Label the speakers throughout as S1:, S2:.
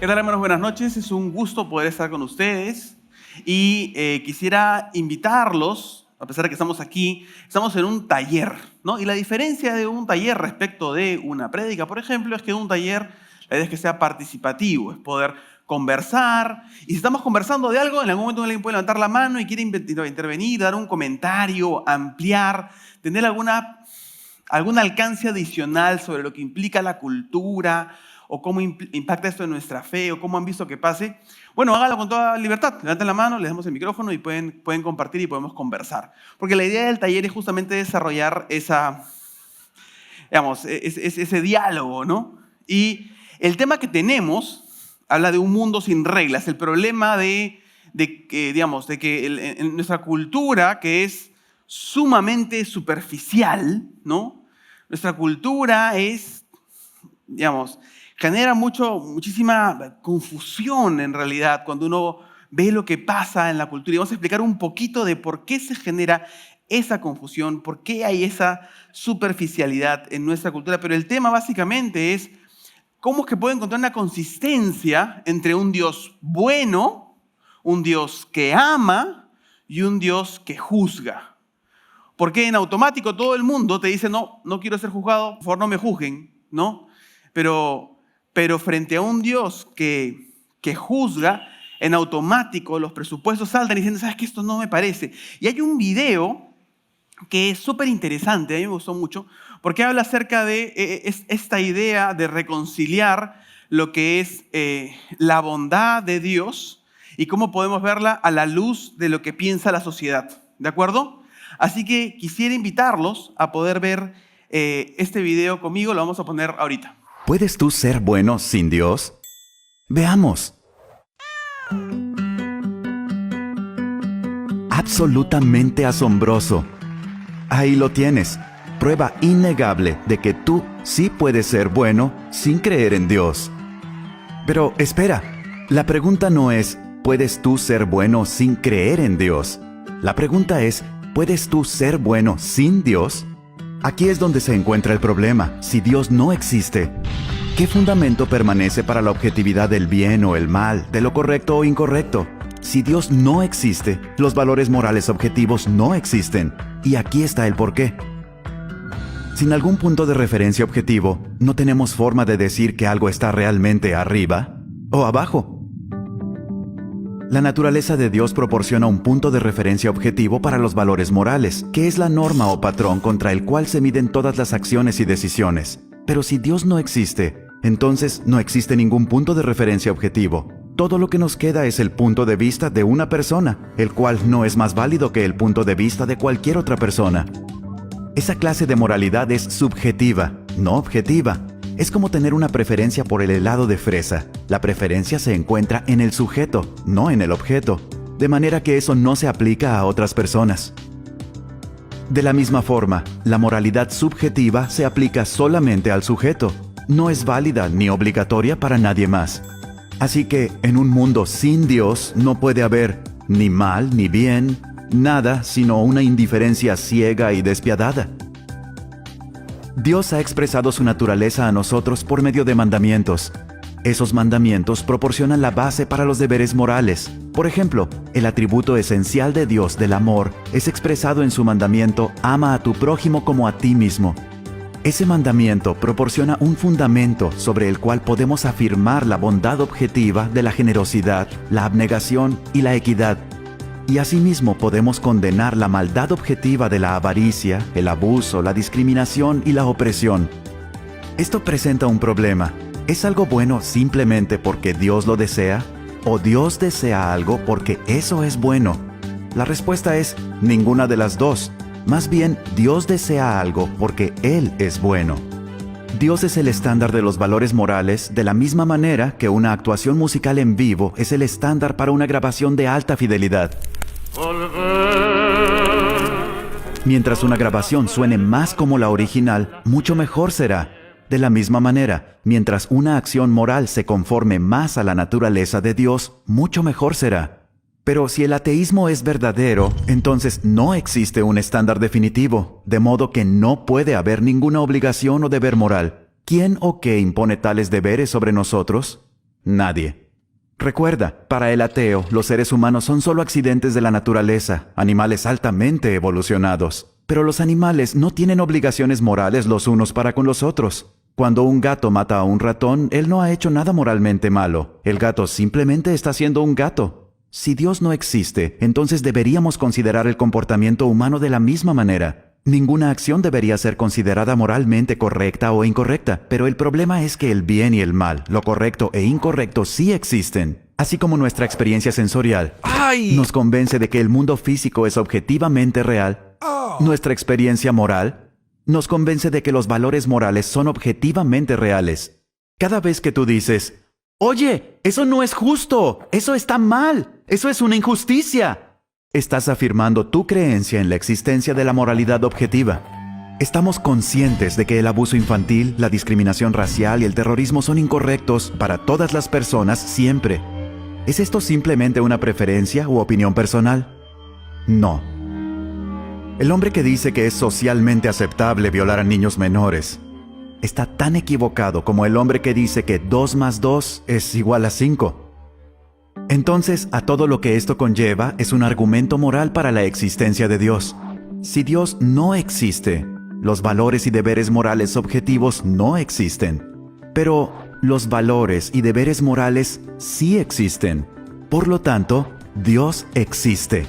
S1: ¿Qué tal, hermanos? Buenas noches. Es un gusto poder estar con ustedes y quisiera invitarlos, a pesar de que estamos aquí, estamos en un taller, ¿no? Y la diferencia de un taller respecto de una prédica, por ejemplo, es que un taller la idea es que sea participativo, es poder conversar. Y si estamos conversando de algo, en algún momento alguien puede levantar la mano y quiere intervenir, dar un comentario, ampliar, tener algún alcance adicional sobre lo que implica la cultura, o cómo impacta esto en nuestra fe, o cómo han visto que pase. Bueno, hágalo con toda libertad. Levanten la mano, les damos el micrófono y pueden compartir y podemos conversar. Porque la idea del taller es justamente desarrollar ese diálogo, ¿no? Y el tema que tenemos habla de un mundo sin reglas. El problema de que en nuestra cultura, que es sumamente superficial, ¿no? Nuestra cultura genera muchísima confusión en realidad cuando uno ve lo que pasa en la cultura. Y vamos a explicar un poquito de por qué se genera esa confusión, por qué hay esa superficialidad en nuestra cultura. Pero el tema básicamente es cómo es que puedo encontrar una consistencia entre un Dios bueno, un Dios que ama y un Dios que juzga. Porque en automático todo el mundo te dice, no quiero ser juzgado, por favor no me juzguen, ¿no? Pero frente a un Dios que juzga, en automático los presupuestos saltan diciendo, ¿sabes qué? Esto no me parece. Y hay un video que es súper interesante, a mí me gustó mucho, porque habla acerca de esta idea de reconciliar lo que es la bondad de Dios y cómo podemos verla a la luz de lo que piensa la sociedad. ¿De acuerdo? Así que quisiera invitarlos a poder ver este video conmigo, lo vamos a poner ahorita.
S2: ¿Puedes tú ser bueno sin Dios? Veamos. Absolutamente asombroso. Ahí lo tienes. Prueba innegable de que tú sí puedes ser bueno sin creer en Dios. Pero espera, la pregunta no es, ¿puedes tú ser bueno sin creer en Dios? La pregunta es, ¿puedes tú ser bueno sin Dios? Aquí es donde se encuentra el problema. Si Dios no existe, ¿qué fundamento permanece para la objetividad del bien o el mal, de lo correcto o incorrecto? Si Dios no existe, los valores morales objetivos no existen. Y aquí está el porqué. Sin algún punto de referencia objetivo, no tenemos forma de decir que algo está realmente arriba o abajo. La naturaleza de Dios proporciona un punto de referencia objetivo para los valores morales, que es la norma o patrón contra el cual se miden todas las acciones y decisiones. Pero si Dios no existe, entonces no existe ningún punto de referencia objetivo. Todo lo que nos queda es el punto de vista de una persona, el cual no es más válido que el punto de vista de cualquier otra persona. Esa clase de moralidad es subjetiva, no objetiva. Es como tener una preferencia por el helado de fresa. La preferencia se encuentra en el sujeto, no en el objeto, de manera que eso no se aplica a otras personas. De la misma forma, la moralidad subjetiva se aplica solamente al sujeto. No es válida ni obligatoria para nadie más. Así que, en un mundo sin Dios no puede haber ni mal ni bien, nada sino una indiferencia ciega y despiadada. Dios ha expresado su naturaleza a nosotros por medio de mandamientos. Esos mandamientos proporcionan la base para los deberes morales. Por ejemplo, el atributo esencial de Dios del amor es expresado en su mandamiento «Ama a tu prójimo como a ti mismo». Ese mandamiento proporciona un fundamento sobre el cual podemos afirmar la bondad objetiva de la generosidad, la abnegación y la equidad. Y asimismo podemos condenar la maldad objetiva de la avaricia, el abuso, la discriminación y la opresión. Esto presenta un problema. ¿Es algo bueno simplemente porque Dios lo desea? ¿O Dios desea algo porque eso es bueno? La respuesta es ninguna de las dos. Más bien, Dios desea algo porque Él es bueno. Dios es el estándar de los valores morales de la misma manera que una actuación musical en vivo es el estándar para una grabación de alta fidelidad. Mientras una grabación suene más como la original, mucho mejor será. De la misma manera, mientras una acción moral se conforme más a la naturaleza de Dios, mucho mejor será. Pero si el ateísmo es verdadero, entonces no existe un estándar definitivo, de modo que no puede haber ninguna obligación o deber moral. ¿Quién o qué impone tales deberes sobre nosotros? Nadie. Recuerda, para el ateo, los seres humanos son solo accidentes de la naturaleza, animales altamente evolucionados. Pero los animales no tienen obligaciones morales los unos para con los otros. Cuando un gato mata a un ratón, él no ha hecho nada moralmente malo. El gato simplemente está siendo un gato. Si Dios no existe, entonces deberíamos considerar el comportamiento humano de la misma manera. Ninguna acción debería ser considerada moralmente correcta o incorrecta, pero el problema es que el bien y el mal, lo correcto e incorrecto sí existen. Así como nuestra experiencia sensorial nos convence de que el mundo físico es objetivamente real, nuestra experiencia moral nos convence de que los valores morales son objetivamente reales. Cada vez que tú dices, «Oye, eso no es justo, eso está mal, eso es una injusticia», estás afirmando tu creencia en la existencia de la moralidad objetiva. Estamos conscientes de que el abuso infantil, la discriminación racial y el terrorismo son incorrectos para todas las personas siempre. ¿Es esto simplemente una preferencia u opinión personal? No. El hombre que dice que es socialmente aceptable violar a niños menores está tan equivocado como el hombre que dice que 2 más 2 es igual a 5. Entonces, a todo lo que esto conlleva es un argumento moral para la existencia de Dios. Si Dios no existe, los valores y deberes morales objetivos no existen. Pero los valores y deberes morales sí existen. Por lo tanto, Dios existe.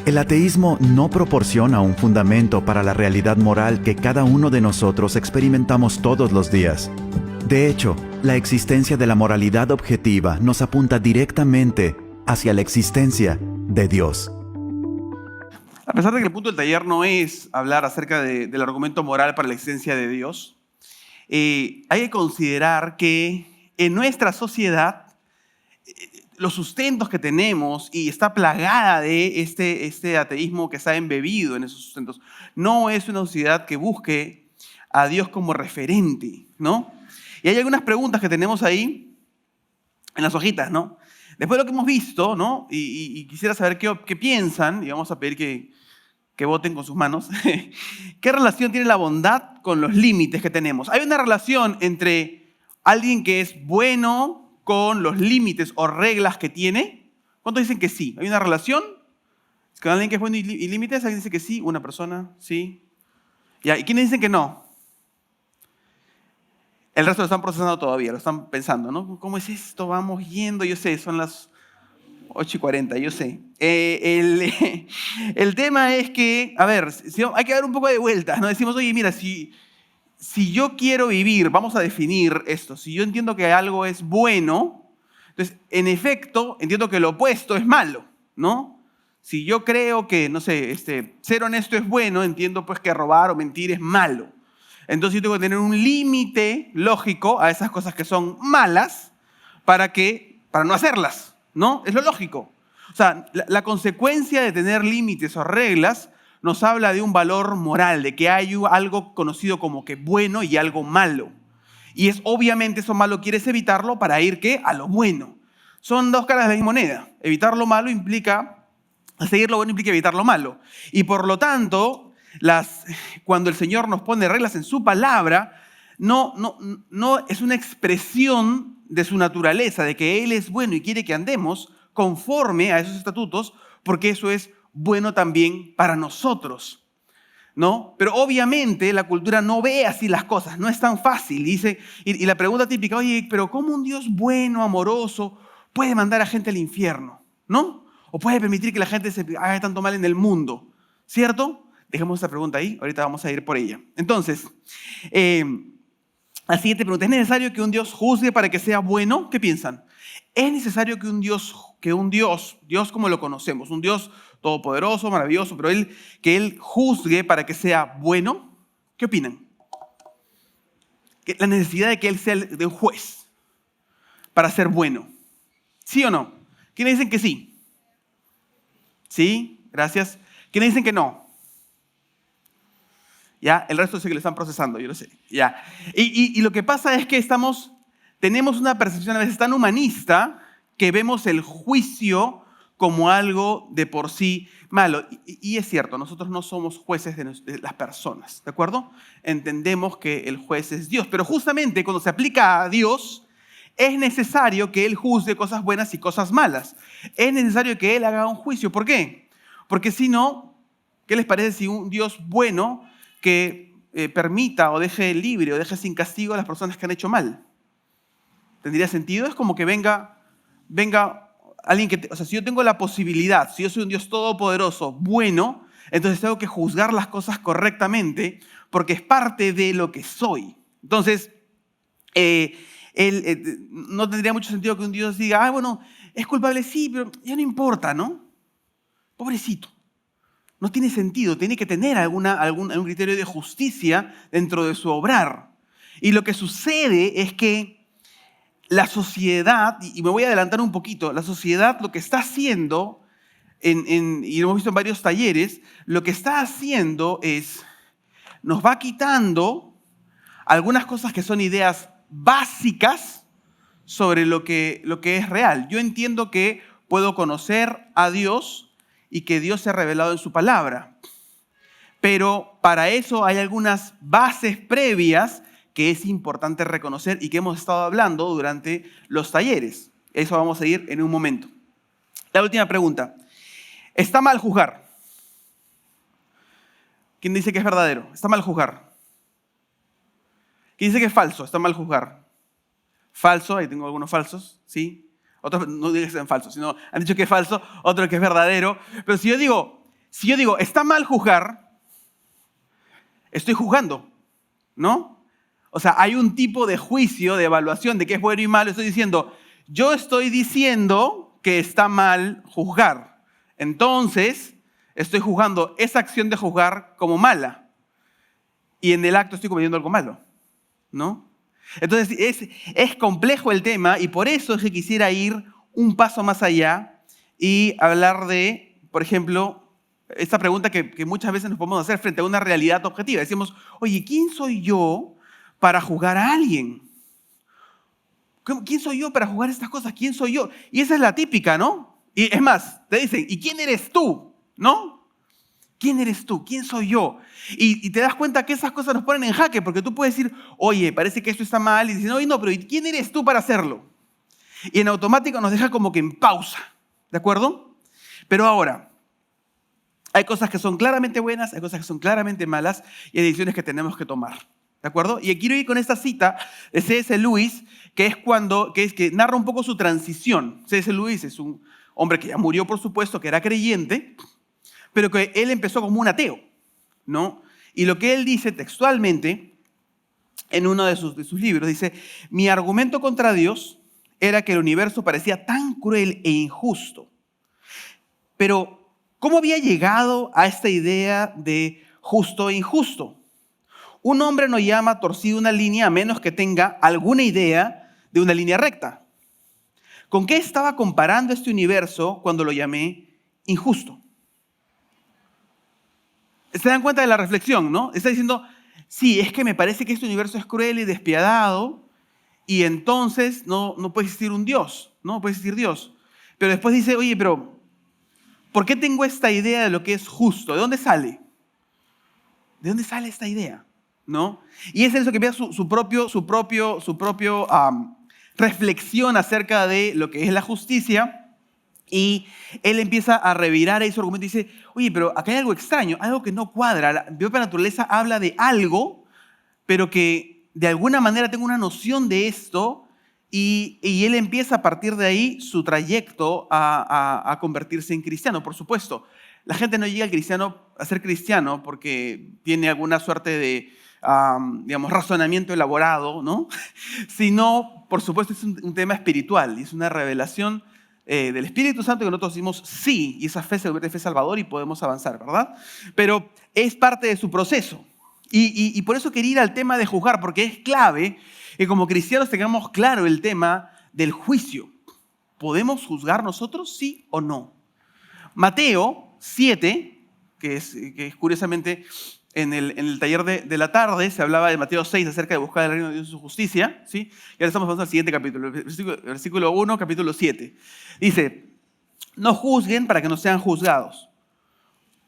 S2: El ateísmo no proporciona un fundamento para la realidad moral que cada uno de nosotros experimentamos todos los días. De hecho, la existencia de la moralidad objetiva nos apunta directamente hacia la existencia de Dios.
S1: A pesar de que el punto del taller no es hablar acerca del argumento moral para la existencia de Dios, hay que considerar que en nuestra sociedad los sustentos que tenemos y está plagada de este ateísmo que está embebido en esos sustentos, no es una sociedad que busque a Dios como referente, ¿no? Y hay algunas preguntas que tenemos ahí en las hojitas, ¿no? Después de lo que hemos visto, ¿no? Y quisiera saber qué piensan, y vamos a pedir que voten con sus manos. ¿Qué relación tiene la bondad con los límites que tenemos? ¿Hay una relación entre alguien que es bueno con los límites o reglas que tiene? ¿Cuántos dicen que sí? ¿Hay una relación con alguien que es bueno y límites? ¿Alguien dice que sí? ¿Una persona? ¿Sí? Ya, ¿y quiénes dicen que no? El resto lo están procesando todavía, lo están pensando, ¿no? ¿Cómo es esto? Vamos yendo, yo sé, son las 8:40, yo sé. El tema es que, a ver, hay que dar un poco de vueltas, ¿no? Decimos, oye, mira, si yo quiero vivir, vamos a definir esto, si yo entiendo que algo es bueno, entonces, en efecto, entiendo que lo opuesto es malo, ¿no? Si yo creo que, no sé, ser honesto es bueno, entiendo pues que robar o mentir es malo. Entonces yo tengo que tener un límite lógico a esas cosas que son malas para no hacerlas, ¿no? Es lo lógico. O sea, la consecuencia de tener límites o reglas nos habla de un valor moral, de que hay algo conocido como que bueno y algo malo. Y es obviamente eso malo quieres evitarlo para ir ¿qué? A lo bueno. Son dos caras de la misma moneda. Evitar lo malo implica, seguir lo bueno implica evitar lo malo. Y por lo tanto, cuando el Señor nos pone reglas en su palabra, no es una expresión de su naturaleza, de que Él es bueno y quiere que andemos conforme a esos estatutos, porque eso es bueno también para nosotros, ¿no? Pero obviamente la cultura no ve así las cosas, no es tan fácil. Dice, y la pregunta típica, oye, pero ¿cómo un Dios bueno, amoroso, puede mandar a gente al infierno, ¿no? O puede permitir que la gente se haga tanto mal en el mundo, ¿cierto? Dejemos esta pregunta ahí, ahorita vamos a ir por ella. Entonces, la siguiente pregunta, ¿es necesario que un Dios juzgue para que sea bueno? ¿Qué piensan? ¿Es necesario que un Dios como lo conocemos, un Dios todopoderoso, maravilloso, pero que Él juzgue para que sea bueno? ¿Qué opinan? La necesidad de que Él sea de un juez para ser bueno. ¿Sí o no? ¿Quiénes dicen que sí? ¿Sí? Gracias. ¿Quiénes dicen que no? ¿Ya? El resto sé que lo están procesando, yo lo sé. ¿Ya? Y lo que pasa es que tenemos una percepción a veces tan humanista que vemos el juicio como algo de por sí malo. Y es cierto, nosotros no somos jueces de las personas, ¿de acuerdo? Entendemos que el juez es Dios, pero justamente cuando se aplica a Dios, es necesario que Él juzgue cosas buenas y cosas malas. Es necesario que Él haga un juicio. ¿Por qué? Porque si no, ¿qué les parece si un Dios bueno que permita o deje libre o deje sin castigo a las personas que han hecho mal? ¿Tendría sentido? Es como que venga alguien que, o sea, si yo tengo la posibilidad, si yo soy un Dios todopoderoso, bueno, entonces tengo que juzgar las cosas correctamente porque es parte de lo que soy. Entonces, no tendría mucho sentido que un Dios diga, bueno, es culpable, sí, pero ya no importa, ¿no? Pobrecito. No tiene sentido, tiene que tener algún criterio de justicia dentro de su obrar. Y lo que sucede es que la sociedad, y me voy a adelantar un poquito, la sociedad lo que está haciendo, y lo hemos visto en varios talleres, lo que está haciendo es, nos va quitando algunas cosas que son ideas básicas sobre lo que es real. Yo entiendo que puedo conocer a Dios y que Dios se ha revelado en su palabra. Pero para eso hay algunas bases previas que es importante reconocer y que hemos estado hablando durante los talleres. Eso vamos a ir en un momento. La última pregunta. ¿Está mal juzgar? ¿Quién dice que es verdadero? ¿Está mal juzgar? ¿Quién dice que es falso? ¿Está mal juzgar? Falso, ahí tengo algunos falsos, ¿sí? Otros no digan que sean falsos, sino han dicho que es falso, otros que es verdadero. Pero si yo digo, está mal juzgar, estoy juzgando, ¿no? O sea, hay un tipo de juicio, de evaluación de qué es bueno y malo. Estoy diciendo, yo estoy diciendo que está mal juzgar. Entonces, estoy juzgando esa acción de juzgar como mala. Y en el acto estoy cometiendo algo malo, ¿no? Entonces, es complejo el tema y por eso es que quisiera ir un paso más allá y hablar de, por ejemplo, esta pregunta que muchas veces nos podemos hacer frente a una realidad objetiva. Decimos, oye, ¿quién soy yo para juzgar a alguien? ¿Quién soy yo para juzgar estas cosas? ¿Quién soy yo? Y esa es la típica, ¿no? Y es más, te dicen, ¿y quién eres tú? ¿No? ¿Quién eres tú? ¿Quién soy yo? Y te das cuenta que esas cosas nos ponen en jaque, porque tú puedes decir, oye, parece que esto está mal, y dices, oye, no, pero ¿y quién eres tú para hacerlo? Y en automático nos deja como que en pausa, ¿de acuerdo? Pero ahora, hay cosas que son claramente buenas, hay cosas que son claramente malas, y hay decisiones que tenemos que tomar, ¿de acuerdo? Y quiero ir con esta cita de C.S. Lewis, que narra un poco su transición. C.S. Lewis es un hombre que ya murió, por supuesto, que era creyente, pero que él empezó como un ateo, ¿no? Y lo que él dice textualmente en uno de sus libros, dice, mi argumento contra Dios era que el universo parecía tan cruel e injusto. Pero, ¿cómo había llegado a esta idea de justo e injusto? Un hombre no llama torcida una línea a menos que tenga alguna idea de una línea recta. ¿Con qué estaba comparando este universo cuando lo llamé injusto? ¿Se dan cuenta de la reflexión, no? Está diciendo, sí, es que me parece que este universo es cruel y despiadado y entonces no puede existir un Dios, no puede existir Dios. Pero después dice, oye, pero ¿por qué tengo esta idea de lo que es justo? ¿De dónde sale? ¿De dónde sale esta idea? ¿No? Y es eso que empieza su propio reflexión acerca de lo que es la justicia. Y él empieza a revirar ahí su argumento y dice, oye, pero acá hay algo extraño, algo que no cuadra. La propia naturaleza habla de algo, pero que de alguna manera tengo una noción de esto. Y él empieza a partir de ahí su trayecto a convertirse en cristiano, por supuesto. La gente no llega a ser cristiano porque tiene alguna suerte de, razonamiento elaborado, ¿no? Sino, por supuesto, es un tema espiritual y es una revelación del Espíritu Santo que nosotros decimos sí, y esa fe se convierte en fe salvador y podemos avanzar, ¿verdad? Pero es parte de su proceso. Y por eso quería ir al tema de juzgar, porque es clave que como cristianos tengamos claro el tema del juicio. ¿Podemos juzgar nosotros, sí o no? Mateo 7, que es curiosamente en el taller de la tarde, se hablaba de Mateo 6 acerca de buscar el reino de Dios y su justicia, ¿sí? Y ahora estamos pasando al siguiente capítulo, versículo 1, capítulo 7. Dice, no juzguen para que no sean juzgados,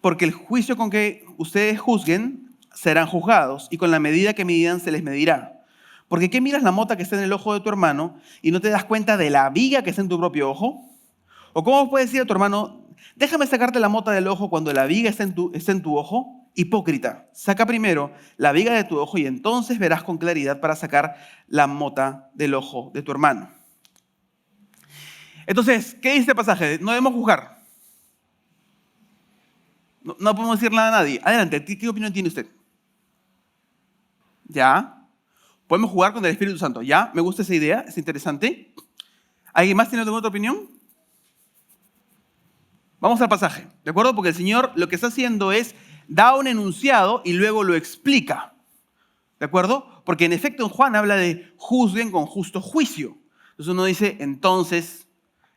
S1: porque el juicio con que ustedes juzguen serán juzgados y con la medida que midan se les medirá. Porque ¿qué miras la mota que está en el ojo de tu hermano y no te das cuenta de la viga que está en tu propio ojo? ¿O cómo puedes decir a tu hermano, déjame sacarte la mota del ojo cuando la viga está en tu ojo? Hipócrita, saca primero la viga de tu ojo y entonces verás con claridad para sacar la mota del ojo de tu hermano. Entonces, ¿qué dice este pasaje? No debemos juzgar. No podemos decir nada a nadie. Adelante, ¿qué opinión tiene usted? ¿Ya? Podemos jugar con el Espíritu Santo. ¿Ya? Me gusta esa idea, es interesante. ¿Alguien más tiene otra opinión? Vamos al pasaje, ¿de acuerdo? Porque el Señor lo que está haciendo es da un enunciado y luego lo explica, ¿de acuerdo? Porque en efecto en Juan habla de juzguen con justo juicio. Entonces uno dice, entonces,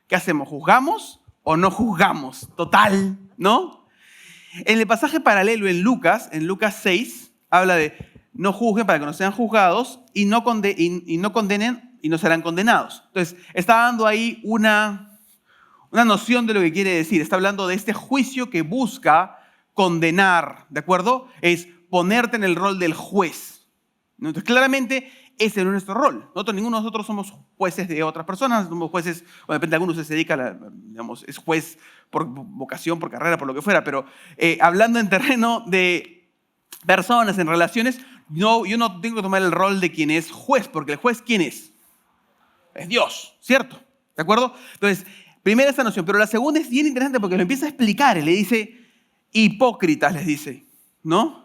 S1: ¿qué hacemos? ¿Juzgamos o no juzgamos? Total, ¿no? En el pasaje paralelo en Lucas 6, habla de no juzguen para que no sean juzgados y no condenen y no serán condenados. Entonces, está dando ahí una noción de lo que quiere decir. Está hablando de este juicio que busca condenar, ¿de acuerdo? Es ponerte en el rol del juez. Entonces, claramente, ese no es nuestro rol. Ninguno de nosotros somos jueces de otras personas, somos jueces, o de repente algunos se dedica, es juez por vocación, por carrera, por lo que fuera, pero hablando en terreno de personas, en relaciones, yo no tengo que tomar el rol de quien es juez, porque el juez, ¿quién es? Es Dios, ¿cierto? ¿De acuerdo? Entonces, primera esta noción, pero la segunda es bien interesante porque lo empieza a explicar y le dice, hipócritas, les dice, ¿no?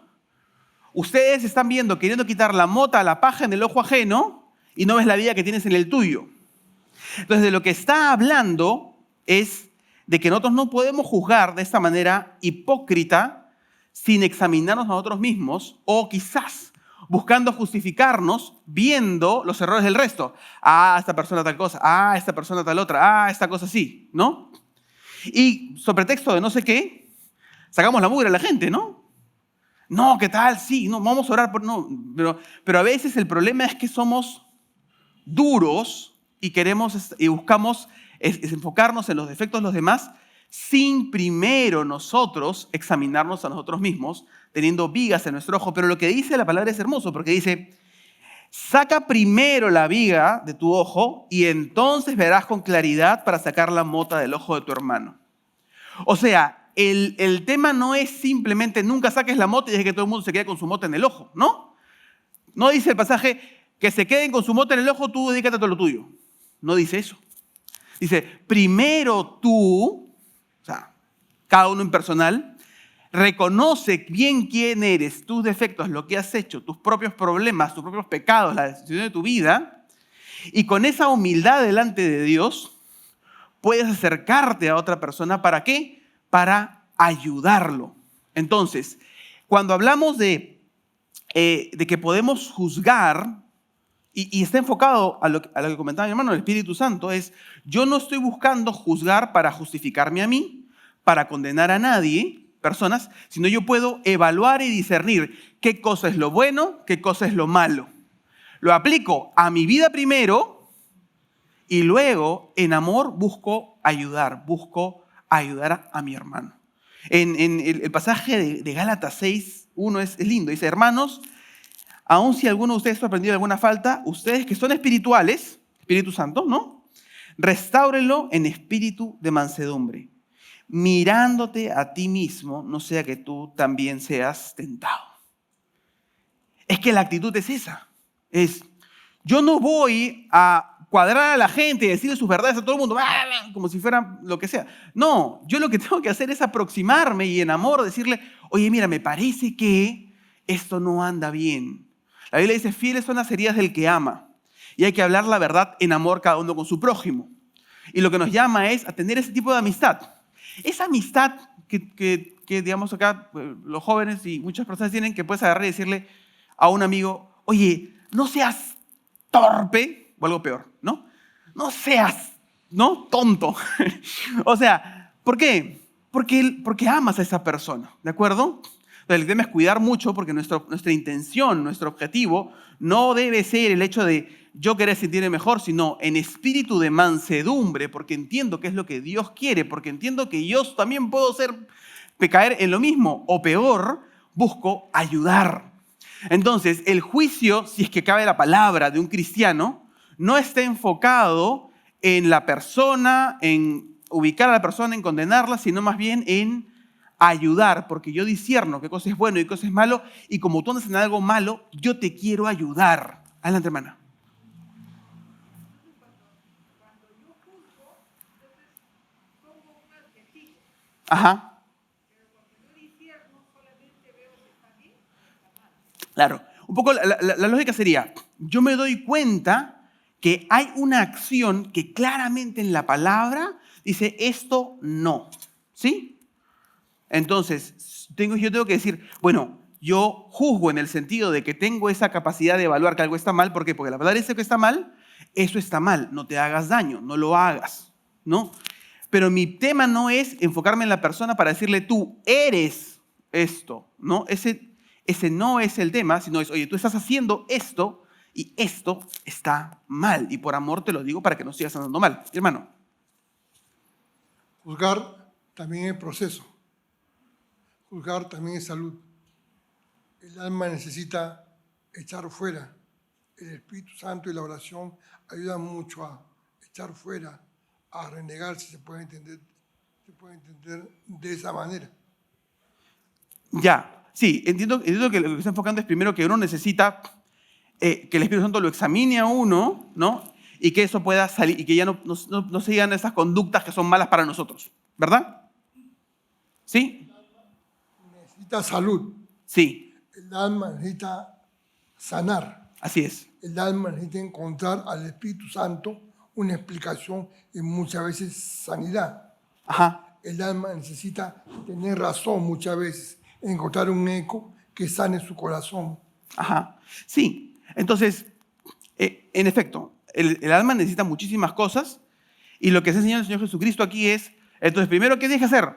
S1: Ustedes están viendo, queriendo quitar la mota, la paja en el ojo ajeno y no ves la vida que tienes en el tuyo. Entonces, de lo que está hablando es de que nosotros no podemos juzgar de esta manera hipócrita sin examinarnos a nosotros mismos o quizás buscando justificarnos viendo los errores del resto. Ah, esta persona tal cosa, esta persona tal otra, esta cosa así, ¿no? Y sobre pretexto de no sé qué, sacamos la mugre a la gente, ¿no? No, ¿qué tal? Sí, no, vamos a orar por... No, pero a veces el problema es que somos duros y buscamos enfocarnos en los defectos de los demás sin primero nosotros examinarnos a nosotros mismos, teniendo vigas en nuestro ojo. Pero lo que dice la palabra es hermoso, porque dice, saca primero la viga de tu ojo y entonces verás con claridad para sacar la mota del ojo de tu hermano. O sea, el tema no es simplemente nunca saques la mota y dejes que todo el mundo se quede con su mota en el ojo, ¿no? No dice el pasaje que se queden con su mota en el ojo, tú dedícate a todo lo tuyo. No dice eso. Dice, primero tú, o sea, cada uno en personal, reconoce bien quién eres, tus defectos, lo que has hecho, tus propios problemas, tus propios pecados, la decisión de tu vida, y con esa humildad delante de Dios puedes acercarte a otra persona. ¿Para qué? Para ayudarlo. Entonces, cuando hablamos de que podemos juzgar, y está enfocado a lo que comentaba mi hermano, el Espíritu Santo, es yo no estoy buscando juzgar para justificarme a mí, para condenar a nadie, personas, sino yo puedo evaluar y discernir qué cosa es lo bueno, qué cosa es lo malo. Lo aplico a mi vida primero y luego en amor busco ayudar a mi hermano. En el pasaje de Gálatas 6:1 es lindo. Dice, hermanos, aun si alguno de ustedes ha aprendido alguna falta, ustedes que son espirituales, Espíritu Santo, ¿no? Restáurenlo en espíritu de mansedumbre, mirándote a ti mismo, no sea que tú también seas tentado. Es que la actitud es esa. Yo no voy a cuadrar a la gente y decirle sus verdades a todo el mundo, como si fuera lo que sea. No, yo lo que tengo que hacer es aproximarme y en amor decirle, oye, mira, me parece que esto no anda bien. La Biblia dice, fieles son las heridas del que ama. Y hay que hablar la verdad en amor cada uno con su prójimo. Y lo que nos llama es a tener ese tipo de amistad. Esa amistad que digamos acá, los jóvenes y muchas personas tienen, que puedes agarrar y decirle a un amigo, oye, no seas torpe, o algo peor, ¿no? No seas, ¿no? Tonto. O sea, ¿por qué? Porque amas a esa persona, ¿de acuerdo? Entonces, el tema es cuidar mucho porque nuestra intención, nuestro objetivo, no debe ser el hecho de yo querer sentirme mejor, sino en espíritu de mansedumbre, porque entiendo que es lo que Dios quiere, porque entiendo que yo también puedo caer en lo mismo o peor, busco ayudar. Entonces, el juicio, si es que cabe la palabra de un cristiano, no está enfocado en la persona, en ubicar a la persona, en condenarla, sino más bien en ayudar, porque yo discierno qué cosa es bueno y qué cosa es malo, y como tú andas en algo malo, yo te quiero ayudar. Adelante, hermana. Ajá. Claro. Un poco la lógica sería, yo me doy cuenta que hay una acción que claramente en la palabra dice esto no. ¿Sí? Entonces, yo tengo que decir, bueno, yo juzgo en el sentido de que tengo esa capacidad de evaluar que algo está mal. ¿Por qué? Porque la palabra dice que está mal, eso está mal, no te hagas daño, no lo hagas, ¿no? Pero mi tema no es enfocarme en la persona para decirle, tú eres esto, ¿no? Ese no es el tema, sino es, oye, tú estás haciendo esto y esto está mal. Y por amor te lo digo para que no sigas andando mal. Hermano.
S3: Juzgar también es proceso. Juzgar también es salud. El alma necesita echar fuera. El Espíritu Santo y la oración ayudan mucho a echar fuera, a renegar, si se puede entender de esa manera.
S1: Ya, sí, entiendo que lo que está enfocando es primero que uno necesita que el Espíritu Santo lo examine a uno, ¿no? Y que eso pueda salir y que ya no sigan esas conductas que son malas para nosotros, ¿verdad? ¿Sí?
S3: Necesita salud.
S1: Sí.
S3: El alma necesita sanar.
S1: Así es.
S3: El alma necesita encontrar al Espíritu Santo una explicación y muchas veces sanidad.
S1: Ajá.
S3: El alma necesita tener razón muchas veces, encontrar un eco que sane su corazón.
S1: Ajá. Sí. Entonces, en efecto, el alma necesita muchísimas cosas y lo que se enseña el Señor Jesucristo aquí es, entonces, primero, ¿qué tienes que hacer?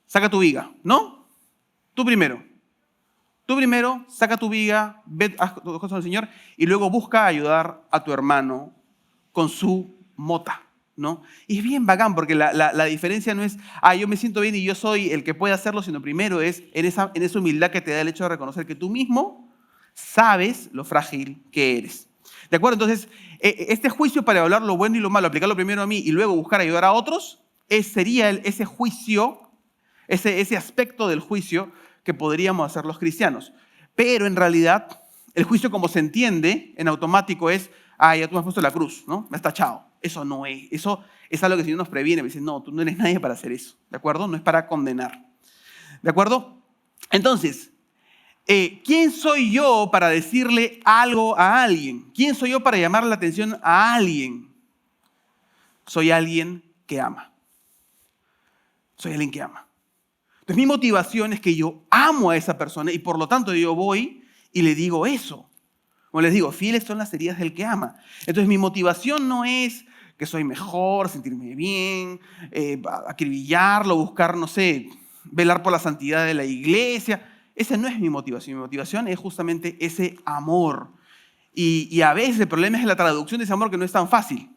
S1: Saca tu viga, ¿no? Tú primero, saca tu viga, ve, haz cosas al Señor y luego busca ayudar a tu hermano con su mota, ¿no? Y es bien bacán porque la diferencia no es, yo me siento bien y yo soy el que puede hacerlo, sino primero es en esa humildad que te da el hecho de reconocer que tú mismo sabes lo frágil que eres. ¿De acuerdo? Entonces, este juicio para evaluar lo bueno y lo malo, aplicarlo primero a mí y luego buscar ayudar a otros, sería ese juicio, ese aspecto del juicio que podríamos hacer los cristianos. Pero en realidad, el juicio como se entiende en automático es, ya tú me has puesto la cruz, ¿no? Me has tachado. Eso no es. Eso es algo que el Señor nos previene. Me dice, no, tú no eres nadie para hacer eso. ¿De acuerdo? No es para condenar. ¿De acuerdo? Entonces, ¿quién soy yo para decirle algo a alguien? ¿Quién soy yo para llamar la atención a alguien? Soy alguien que ama. Soy alguien que ama. Entonces mi motivación es que yo amo a esa persona y por lo tanto yo voy y le digo eso. Como les digo, fieles son las heridas del que ama. Entonces mi motivación no es que soy mejor, sentirme bien, acribillarlo, buscar, no sé, velar por la santidad de la iglesia. Esa no es mi motivación. Mi motivación es justamente ese amor. Y a veces el problema es la traducción de ese amor que no es tan fácil.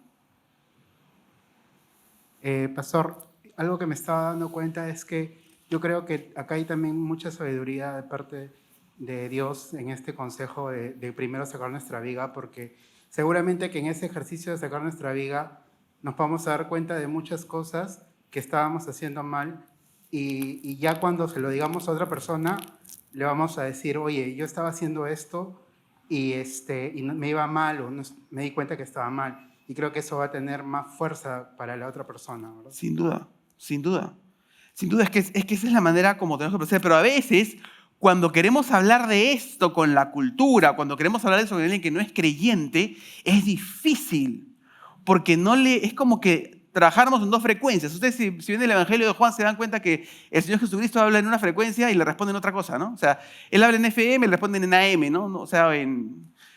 S4: Pastor, algo que me estaba dando cuenta es que yo creo que acá hay también mucha sabiduría de parte de Dios en este consejo de primero sacar nuestra viga, porque seguramente que en ese ejercicio de sacar nuestra viga nos vamos a dar cuenta de muchas cosas que estábamos haciendo mal y ya cuando se lo digamos a otra persona le vamos a decir, oye, yo estaba haciendo esto y me iba mal o me di cuenta que estaba mal. Y creo que eso va a tener más fuerza para la otra persona, ¿verdad?
S1: Sin duda, sin duda. Sin duda es que esa es la manera como tenemos que proceder. Pero a veces, cuando queremos hablar de esto con la cultura, cuando queremos hablar de eso con alguien que no es creyente, es difícil. Porque es como que trabajáramos en dos frecuencias. Ustedes si ven el Evangelio de Juan se dan cuenta que el Señor Jesucristo habla en una frecuencia y le responde en otra cosa, ¿no? O sea, Él habla en FM y le responden en AM, ¿no? O sea,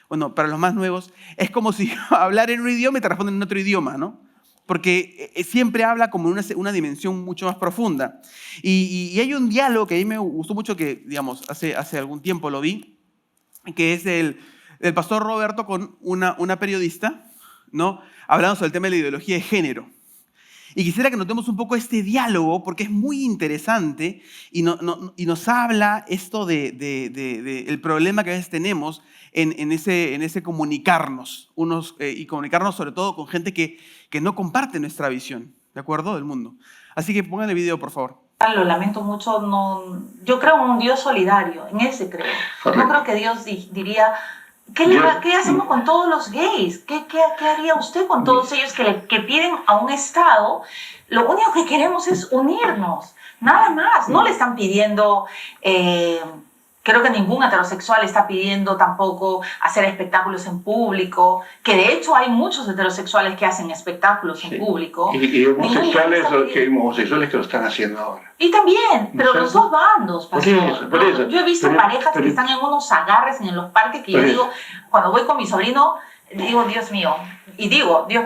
S1: bueno, para los más nuevos, es como si hablar en un idioma y te responden en otro idioma, ¿no? Porque siempre habla como en una dimensión mucho más profunda. Y hay un diálogo que a mí me gustó mucho, que digamos, hace algún tiempo lo vi, que es el pastor Roberto con una periodista, ¿no? Hablando sobre el tema de la ideología de género. Y quisiera que notemos un poco este diálogo porque es muy interesante y, y nos habla esto el problema que a veces tenemos en ese comunicarnos, y comunicarnos sobre todo con gente que no comparte nuestra visión, ¿de acuerdo? Del mundo. Así que pongan el video, por favor.
S5: Lo lamento mucho, yo creo en un Dios solidario, en ese creo.
S6: Correcto.
S5: No creo que Dios diría, ¿qué hacemos con todos los gays? ¿Qué haría usted con todos ellos que piden a un Estado? Lo único que queremos es unirnos, nada más. No le están pidiendo... creo que ningún heterosexual está pidiendo tampoco hacer espectáculos en público, que de hecho hay muchos heterosexuales que hacen espectáculos en público.
S6: Y homosexuales que lo están haciendo ahora.
S5: Y también, pero los dos bandos, pastor.
S6: Por eso.
S5: Yo he visto parejas que están en unos agarres en los parques que yo digo, cuando voy con mi sobrino, digo, Dios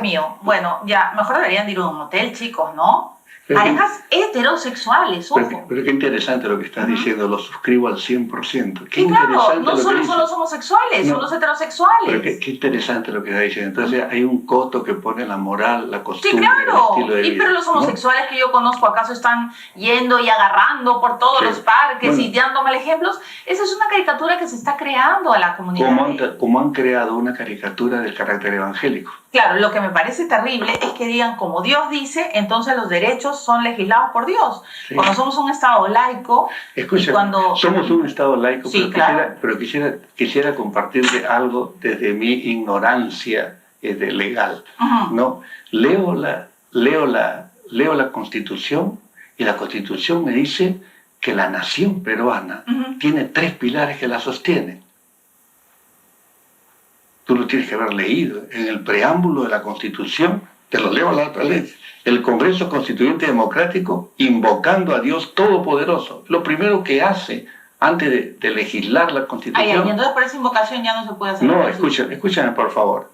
S5: mío, bueno, ya, mejor deberían ir a un hotel, chicos, ¿no? Parejas heterosexuales, ojo.
S6: Pero qué interesante lo que estás diciendo, lo suscribo al 100%. Qué
S5: y claro,
S6: interesante
S5: no solo son los homosexuales, son los heterosexuales.
S6: Pero qué interesante lo que estás diciendo. Entonces hay un coto que pone la moral, la costumbre,
S5: Sí, claro.
S6: el estilo de vida.
S5: Pero los homosexuales que yo conozco, ¿acaso están yendo y agarrando por todos los parques y dando mal ejemplos? Esa es una caricatura que se está creando a la comunidad.
S6: Como han creado una caricatura del carácter evangélico.
S5: Claro, lo que me parece terrible es que digan, como Dios dice, entonces los derechos son legislados por Dios. Sí. Cuando somos un Estado laico...
S6: Escucha, somos un Estado laico, sí, pero quisiera compartirte algo desde mi ignorancia legal. ¿No? Leo la Constitución y la Constitución me dice que la nación peruana tiene 3 pilares que la sostienen. Tú lo tienes que haber leído. En el preámbulo de la Constitución, te lo leo a la otra vez, el Congreso Constituyente Democrático invocando a Dios Todopoderoso. Lo primero que hace antes de legislar la Constitución...
S5: y entonces por esa invocación ya no se puede hacer...
S6: No, escúchame por favor.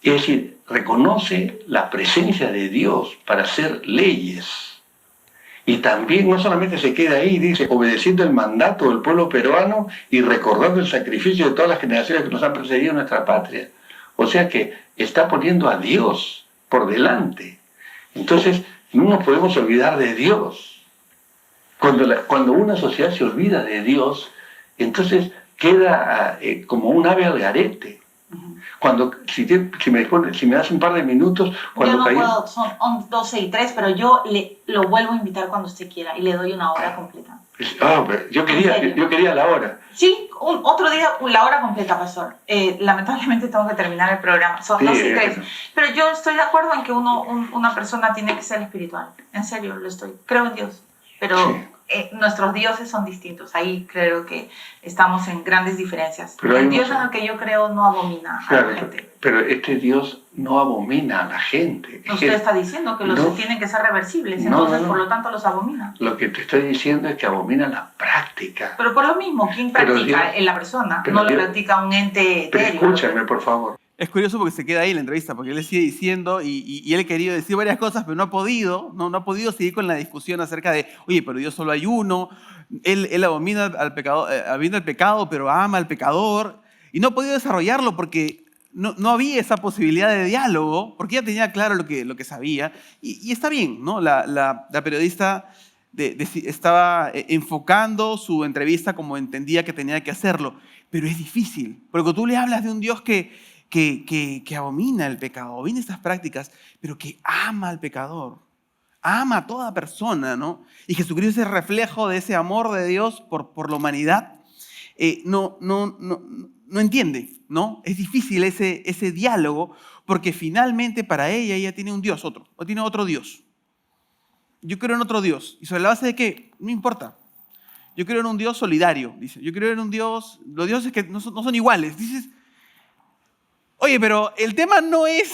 S6: Es decir, reconoce la presencia de Dios para hacer leyes. Y también no solamente se queda ahí, dice, obedeciendo el mandato del pueblo peruano y recordando el sacrificio de todas las generaciones que nos han precedido en nuestra patria. O sea que está poniendo a Dios por delante. Entonces, no nos podemos olvidar de Dios. Cuando una sociedad se olvida de Dios, entonces queda como un ave al garete. Si me das un par de minutos...
S5: Yo no puedo, son 12:03, pero yo lo vuelvo a invitar cuando usted quiera y le doy una hora completa.
S6: Yo quería la hora.
S5: Sí, otro día la hora completa, pastor. Lamentablemente tengo que terminar el programa, son 12:03. Pero yo estoy de acuerdo en que una persona tiene que ser espiritual. En serio, lo estoy. Creo en Dios. Pero... Sí. Nuestros dioses son distintos. Ahí creo que estamos en grandes diferencias. El Dios en el que yo creo no abomina a la gente.
S6: Pero este Dios no abomina a la gente.
S5: Usted está diciendo que los tienen que ser reversibles, entonces por lo tanto los abomina.
S6: Lo que te estoy diciendo es que abomina la práctica.
S5: Pero por lo mismo, ¿quién practica en la persona? No lo practica un ente etéreo.
S6: Pero escúchame, por favor.
S1: Es curioso porque se queda ahí en la entrevista, porque él le sigue diciendo y él ha querido decir varias cosas, pero no ha podido seguir con la discusión acerca de, oye, pero Dios solo hay uno, él abomina al pecado, pero ama al pecador, y no ha podido desarrollarlo porque no había esa posibilidad de diálogo, porque ya tenía claro lo que sabía, y está bien, ¿no? La periodista estaba enfocando su entrevista como entendía que tenía que hacerlo, pero es difícil, porque tú le hablas de un Dios que abomina el pecado, abomina estas prácticas, pero que ama al pecador, ama a toda persona, ¿no? Y Jesucristo es el reflejo de ese amor de Dios por la humanidad. No entiende, ¿no? Es difícil ese diálogo, porque finalmente para ella tiene un Dios, o tiene otro Dios. Yo creo en otro Dios. ¿Y sobre la base de qué? No importa. Yo creo en un Dios solidario, dice. Yo creo en un Dios, los dioses que no son iguales. Dices, oye, pero el tema no es...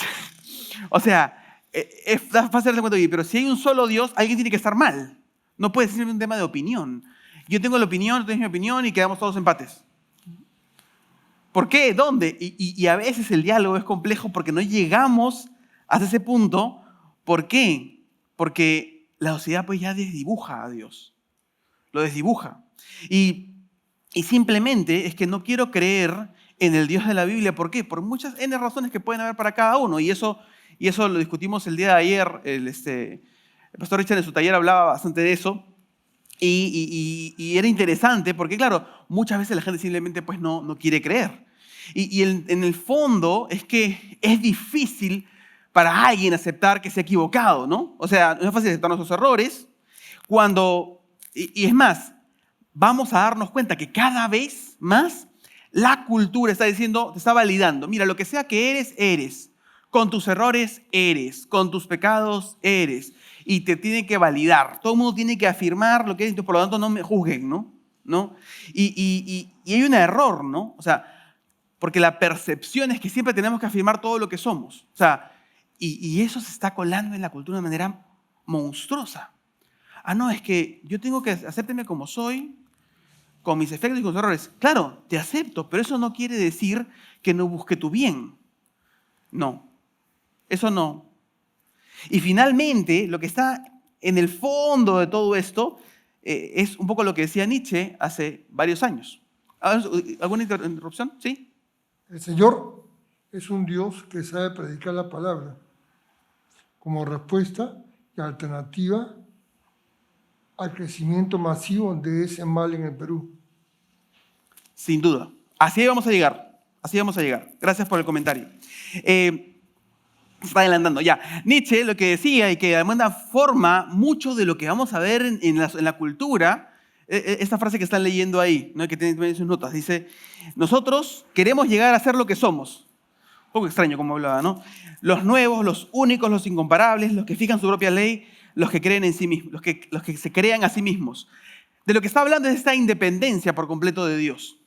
S1: O sea, es fácil darse cuenta, oye, pero si hay un solo Dios, alguien tiene que estar mal. No puede ser un tema de opinión. Yo tengo la opinión, tú tienes mi opinión y quedamos todos empates. ¿Por qué? ¿Dónde? Y a veces el diálogo es complejo porque no llegamos hasta ese punto. ¿Por qué? Porque la sociedad pues ya desdibuja a Dios. Lo desdibuja. Y simplemente es que no quiero creer en el Dios de la Biblia. ¿Por qué? Por muchas N razones que pueden haber para cada uno. Y eso lo discutimos el día de ayer, El pastor Richard en su taller hablaba bastante de eso. Y era interesante porque, claro, muchas veces la gente simplemente pues, no quiere creer. En el fondo es que es difícil para alguien aceptar que se ha equivocado, ¿no? O sea, no es fácil aceptar nuestros errores. Y es más, vamos a darnos cuenta que cada vez más la cultura está diciendo, te está validando. Mira, lo que sea que eres, eres. Con tus errores, eres. Con tus pecados, eres. Y te tiene que validar. Todo el mundo tiene que afirmar lo que eres, por lo tanto no me juzguen, ¿no? Y hay un error, ¿no? O sea, porque la percepción es que siempre tenemos que afirmar todo lo que somos. O sea, y eso se está colando en la cultura de manera monstruosa. No, es que yo tengo que aceptarme como soy, con mis efectos y con mis errores. Claro, te acepto, pero eso no quiere decir que no busque tu bien. No, eso no. Y finalmente, lo que está en el fondo de todo esto es un poco lo que decía Nietzsche hace varios años. ¿Alguna interrupción? ¿Sí?
S3: El Señor es un Dios que sabe predicar la palabra como respuesta y alternativa al crecimiento masivo de ese mal en el Perú.
S1: Sin duda. Así vamos a llegar. Así vamos a llegar. Gracias por el comentario. Está adelantando ya. Nietzsche lo que decía y que de alguna forma mucho de lo que vamos a ver en la cultura, esta frase que están leyendo ahí, ¿no? Que tienen en sus notas, dice, nosotros queremos llegar a ser lo que somos. Un poco extraño como hablaba, ¿no? Los nuevos, los únicos, los incomparables, los que fijan su propia ley, los que creen en sí mismos, los que se crean a sí mismos. De lo que está hablando es esta independencia por completo de Dios.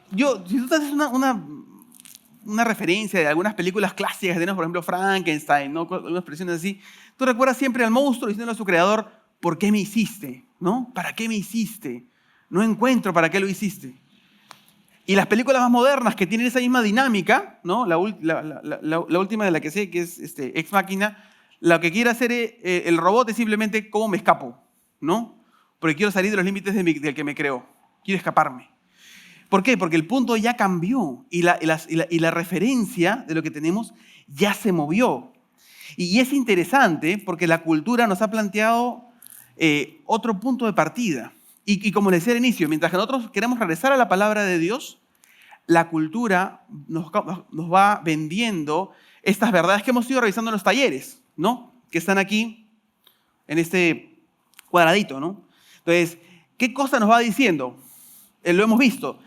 S1: Si tú te haces una referencia de algunas películas clásicas, tenemos por ejemplo Frankenstein, ¿no? Algunas expresiones así, tú recuerdas siempre al monstruo diciéndole a su creador, ¿por qué me hiciste? ¿No? ¿Para qué me hiciste? No encuentro para qué lo hiciste. Y las películas más modernas que tienen esa misma dinámica, ¿no? La última de la que sé, que es Ex Machina, lo que quiere hacer el robot es simplemente cómo me escapo, ¿no? Porque quiero salir de los límites del que me creó. Quiero escaparme. ¿Por qué? Porque el punto ya cambió y la referencia de lo que tenemos ya se movió. Y es interesante porque la cultura nos ha planteado otro punto de partida. Y como les decía al inicio, mientras que nosotros queremos regresar a la palabra de Dios, la cultura nos va vendiendo estas verdades que hemos ido revisando en los talleres, ¿no? Que están aquí en este cuadradito, ¿no? Entonces, ¿qué cosa nos va diciendo? Lo hemos visto.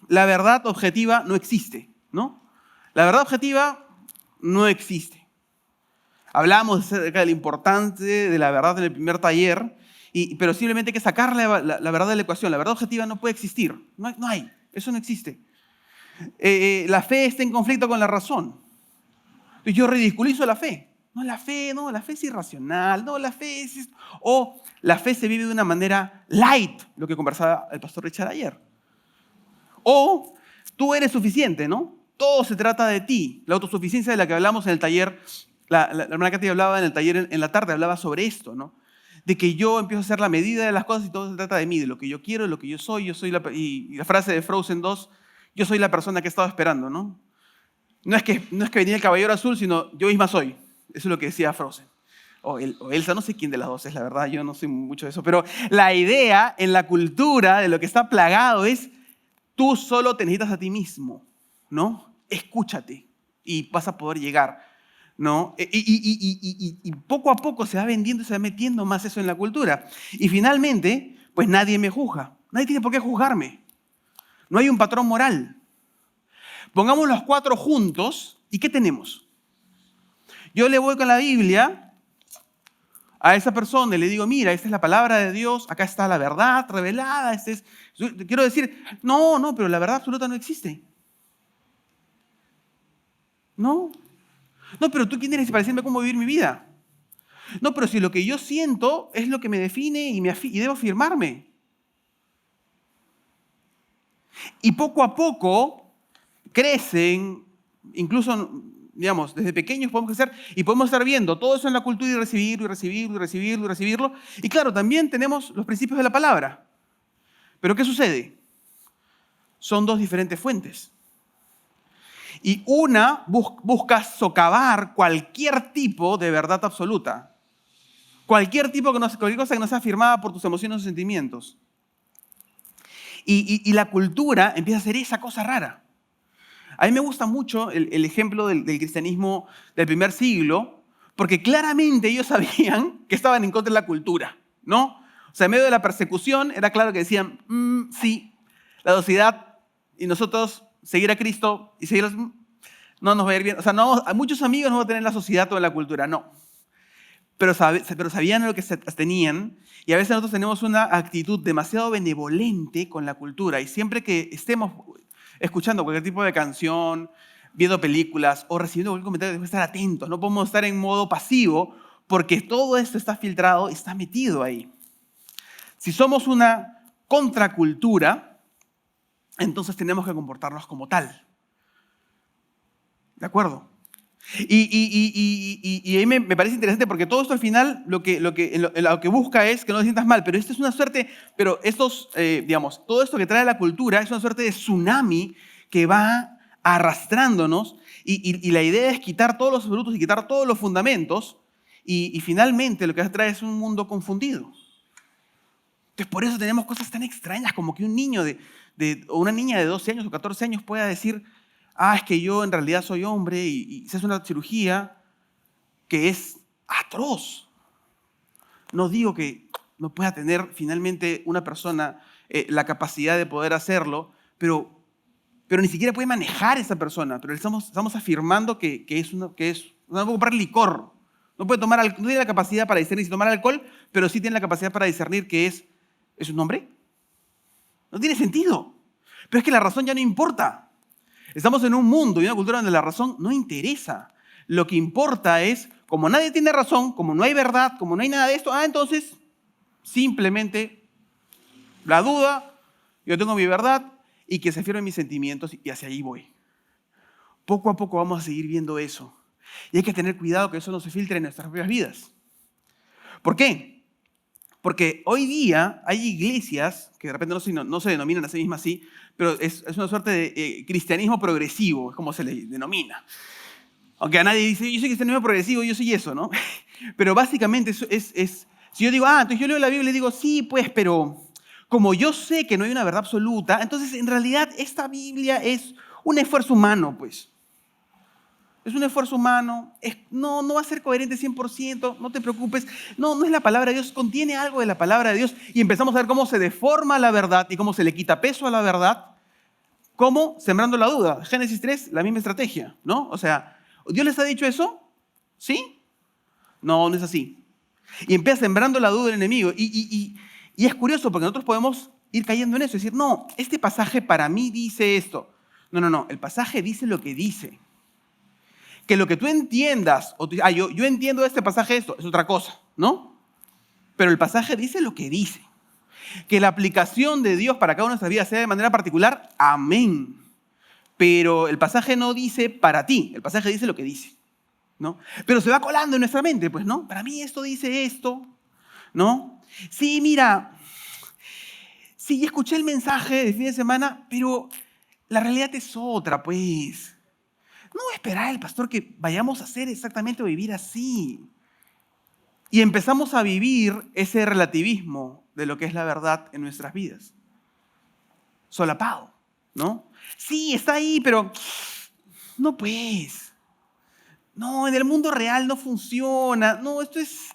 S1: La verdad objetiva no existe, ¿no? La verdad objetiva no existe. Hablamos acerca de lo importante de la verdad en el primer taller, pero simplemente hay que sacar la verdad de la ecuación. La verdad objetiva no puede existir. No hay. Eso no existe. La fe está en conflicto con la razón. Entonces yo ridiculizo la fe. La fe es irracional. La fe es... O la fe se vive de una manera light, lo que conversaba el pastor Richard ayer. O tú eres suficiente, ¿no? Todo se trata de ti. La autosuficiencia de la que hablamos en el taller, la hermana Katy hablaba en el taller en la tarde, hablaba sobre esto, ¿no? De que yo empiezo a ser la medida de las cosas y todo se trata de mí, de lo que yo quiero, de lo que yo soy y la frase de Frozen 2, yo soy la persona que he estado esperando, ¿no? No es que venía el caballero azul, sino yo misma soy. Eso es lo que decía Frozen. O Elsa, no sé quién de las dos es, la verdad, yo no sé mucho de eso. Pero la idea en la cultura de lo que está plagado es, tú solo te necesitas a ti mismo, ¿no? Escúchate y vas a poder llegar, ¿no? Y poco a poco se va vendiendo, se va metiendo más eso en la cultura. Y finalmente, pues nadie me juzga. Nadie tiene por qué juzgarme. No hay un patrón moral. Pongamos los cuatro juntos, ¿y qué tenemos? Yo le voy con la Biblia a esa persona y le digo, mira, esta es la palabra de Dios, acá está la verdad revelada. Quiero decir, no, pero la verdad absoluta no existe. No, pero tú quién eres para decirme cómo vivir mi vida. No, pero si lo que yo siento es lo que me define y debo afirmarme. Y poco a poco crecen, incluso, digamos, desde pequeños podemos crecer y podemos estar viendo todo eso en la cultura y recibirlo. Y claro, también tenemos los principios de la palabra. Pero ¿qué sucede? Son dos diferentes fuentes. Y una busca socavar cualquier tipo de verdad absoluta. Cualquier cosa que no sea afirmada por tus emociones o sentimientos. Y la cultura empieza a ser esa cosa rara. A mí me gusta mucho el ejemplo del cristianismo del primer siglo, porque claramente ellos sabían que estaban en contra de la cultura, ¿no? O sea, en medio de la persecución era claro que decían, sí, la sociedad y nosotros seguir a Cristo y seguirlos, no nos va a ir bien. O sea, no, a muchos amigos no van a tener la sociedad o la cultura, no. Pero sabían lo que tenían, y a veces nosotros tenemos una actitud demasiado benevolente con la cultura, y siempre que estemos escuchando cualquier tipo de canción, viendo películas o recibiendo cualquier comentario, debemos estar atentos, no podemos estar en modo pasivo, porque todo esto está filtrado, está metido ahí. Si somos una contracultura, entonces tenemos que comportarnos como tal. ¿De acuerdo? Y a mí me parece interesante porque todo esto al final lo que busca es que no te sientas mal, pero esto es una suerte, pero todo esto que trae la cultura es una suerte de tsunami que va arrastrándonos y la idea es quitar todos los absolutos y quitar todos los fundamentos y finalmente lo que trae es un mundo confundido. Entonces por eso tenemos cosas tan extrañas como que un niño o una niña de 12 años o 14 años pueda decir, es que yo en realidad soy hombre y se hace una cirugía que es atroz. No digo que no pueda tener finalmente una persona la capacidad de poder hacerlo, pero ni siquiera puede manejar esa persona. Pero estamos afirmando que no puede comprar licor. No tiene la capacidad para discernir si tomar alcohol, pero sí tiene la capacidad para discernir que es un hombre. No tiene sentido. Pero es que la razón ya no importa. Estamos en un mundo y una cultura donde la razón no interesa. Lo que importa es, como nadie tiene razón, como no hay verdad, como no hay nada de esto, entonces simplemente la duda, yo tengo mi verdad y que se afirmen mis sentimientos y hacia ahí voy. Poco a poco vamos a seguir viendo eso. Y hay que tener cuidado que eso no se filtre en nuestras propias vidas. ¿Por qué? Porque hoy día hay iglesias que de repente no se denominan a sí mismas así, pero es una suerte de cristianismo progresivo, es como se le denomina. Aunque a nadie dice, yo soy cristianismo progresivo, yo soy eso, ¿no? Pero básicamente si yo digo, entonces yo leo la Biblia y digo, sí, pues, pero como yo sé que no hay una verdad absoluta, entonces en realidad esta Biblia es un esfuerzo humano, pues. Es un esfuerzo humano, no va a ser coherente 100%, no te preocupes. No es la palabra de Dios, contiene algo de la palabra de Dios y empezamos a ver cómo se deforma la verdad y cómo se le quita peso a la verdad. ¿Cómo? Sembrando la duda. Génesis 3, la misma estrategia, ¿no? O sea, ¿Dios les ha dicho eso? ¿Sí? No es así. Y empieza sembrando la duda del enemigo. Y es curioso porque nosotros podemos ir cayendo en eso y decir, no, este pasaje para mí dice esto. No, el pasaje dice lo que dice. Que lo que tú entiendas, yo entiendo de este pasaje esto, es otra cosa, ¿no? Pero el pasaje dice lo que dice. Que la aplicación de Dios para cada una de nuestras vidas sea de manera particular, amén. Pero el pasaje no dice para ti, el pasaje dice lo que dice, ¿no? Pero se va colando en nuestra mente, pues, ¿no? Para mí esto dice esto, ¿no? Sí, mira, sí, escuché el mensaje de fin de semana, pero la realidad es otra, pues. No voy a esperar al pastor que vayamos a hacer exactamente o vivir así. Y empezamos a vivir ese relativismo de lo que es la verdad en nuestras vidas. Solapado, ¿no? Sí, está ahí, pero no pues. No, en el mundo real no funciona. No, esto es...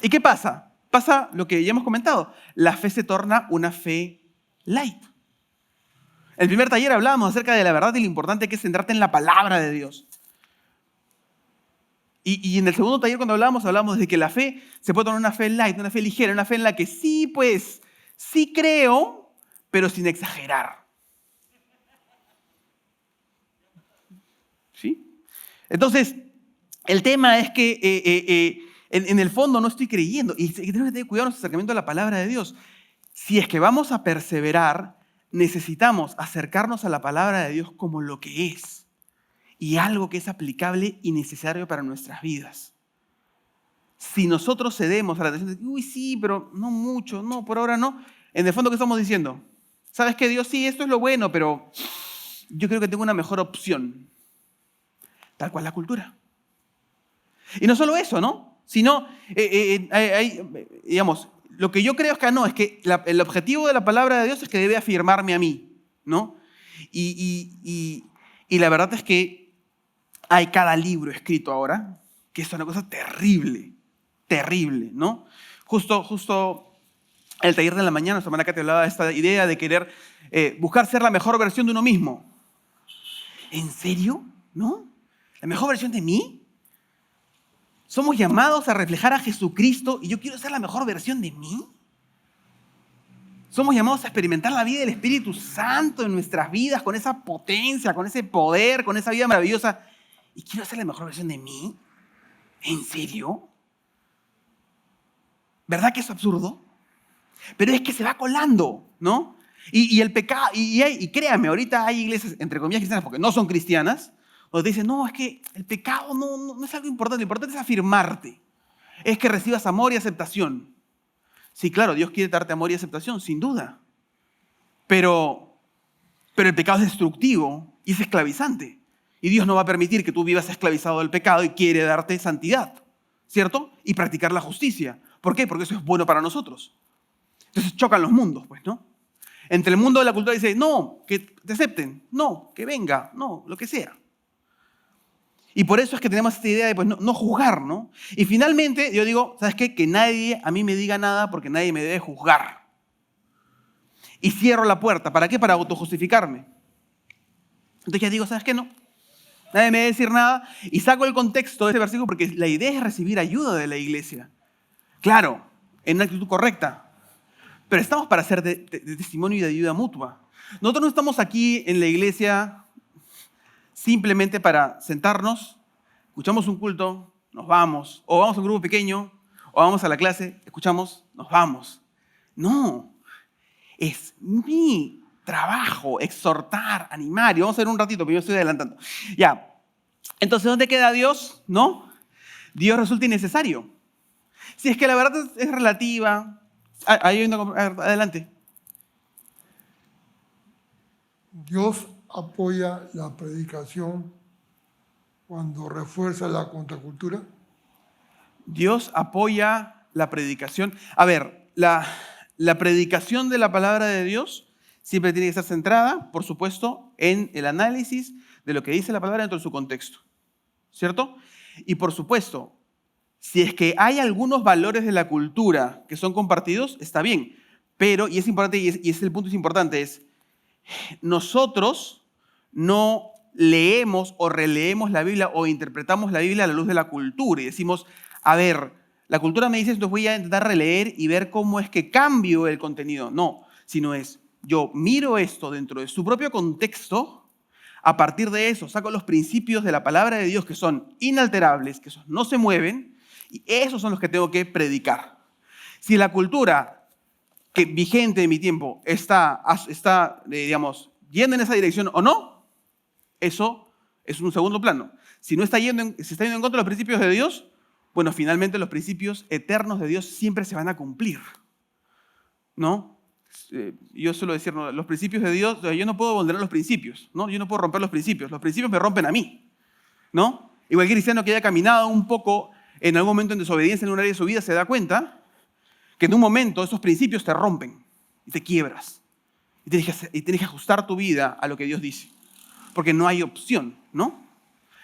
S1: ¿Y qué pasa? Pasa lo que ya hemos comentado. La fe se torna una fe light. En el primer taller hablábamos acerca de la verdad y lo importante que es centrarte en la palabra de Dios. Y en el segundo taller cuando hablábamos de que la fe se puede tornar una fe light, una fe ligera, una fe en la que sí, pues, sí creo, pero sin exagerar. ¿Sí? Entonces, el tema es que en el fondo no estoy creyendo y tenemos que tener cuidado en nuestro acercamiento a la palabra de Dios. Si es que vamos a perseverar, necesitamos acercarnos a la palabra de Dios como lo que es y algo que es aplicable y necesario para nuestras vidas. Si nosotros cedemos a la tentación de, sí, pero no mucho, no, por ahora no, en el fondo, ¿qué estamos diciendo? ¿Sabes qué, Dios? Sí, esto es lo bueno, pero yo creo que tengo una mejor opción. Tal cual la cultura. Y no solo eso, ¿no? Sino, digamos, lo que yo creo es que no, es que el objetivo de la palabra de Dios es que debe afirmarme a mí, ¿no? Y la verdad es que hay cada libro escrito ahora que es una cosa terrible, terrible, ¿no? Justo el taller de la mañana, nuestra hermana Katy hablaba de esta idea de querer buscar ser la mejor versión de uno mismo. ¿En serio? ¿No? ¿La mejor versión de mí? Somos llamados a reflejar a Jesucristo y yo quiero ser la mejor versión de mí. Somos llamados a experimentar la vida del Espíritu Santo en nuestras vidas con esa potencia, con ese poder, con esa vida maravillosa. ¿Y quiero ser la mejor versión de mí? ¿En serio? ¿Verdad que es absurdo? Pero es que se va colando, ¿no? Y el pecado, y créanme, ahorita hay iglesias, entre comillas, cristianas, porque no son cristianas, donde dicen, no, es que el pecado no es algo importante, lo importante es afirmarte. Es que recibas amor y aceptación. Sí, claro, Dios quiere darte amor y aceptación, sin duda. Pero el pecado es destructivo y es esclavizante. Y Dios no va a permitir que tú vivas esclavizado del pecado y quiere darte santidad, ¿cierto? Y practicar la justicia. ¿Por qué? Porque eso es bueno para nosotros. Entonces chocan los mundos, pues, ¿no? Entre el mundo de la cultura dice, no, que te acepten, no, que venga, no, lo que sea. Y por eso es que tenemos esta idea de pues, no juzgar, ¿no? Y finalmente yo digo, ¿sabes qué? Que nadie a mí me diga nada porque nadie me debe juzgar. Y cierro la puerta. ¿Para qué? Para autojustificarme. Entonces ya digo, ¿sabes qué? No. Nadie me debe decir nada. Y saco el contexto de este versículo porque la idea es recibir ayuda de la iglesia. Claro, en una actitud correcta. Pero estamos para ser de testimonio y de ayuda mutua. Nosotros no estamos aquí en la iglesia simplemente para sentarnos, escuchamos un culto, nos vamos. O vamos a un grupo pequeño, o vamos a la clase, escuchamos, nos vamos. No, es mi trabajo exhortar, animar. Y vamos a ver un ratito, pero yo estoy adelantando. Ya, entonces, ¿dónde queda Dios? ¿No? Dios resulta innecesario. Si es que la verdad es relativa. Adelante.
S3: Dios apoya la predicación cuando refuerza la contracultura.
S1: Dios apoya la predicación. A ver, la predicación de la palabra de Dios siempre tiene que estar centrada, por supuesto, en el análisis de lo que dice la palabra dentro de su contexto. ¿Cierto? Y por supuesto, si es que hay algunos valores de la cultura que son compartidos, está bien. Pero, y es importante, y es el punto importante, es nosotros no leemos o releemos la Biblia o interpretamos la Biblia a la luz de la cultura y decimos, a ver, la cultura me dice esto, voy a intentar releer y ver cómo es que cambio el contenido. No, sino es, yo miro esto dentro de su propio contexto, a partir de eso saco los principios de la palabra de Dios que son inalterables, que no se mueven, y esos son los que tengo que predicar. Si la cultura que vigente en mi tiempo está digamos, yendo en esa dirección o no, eso es un segundo plano. Si está yendo en contra de los principios de Dios, bueno, finalmente los principios eternos de Dios siempre se van a cumplir, ¿no? Yo suelo decir, ¿no? Los principios de Dios, yo no puedo vulnerar los principios, ¿no? Yo no puedo romper los principios me rompen a mí, ¿no? Y cualquier cristiano que haya caminado un poco en algún momento en desobediencia en un área de su vida se da cuenta que en un momento esos principios te rompen y te quiebras. Y tienes que ajustar tu vida a lo que Dios dice. Porque no hay opción, ¿no?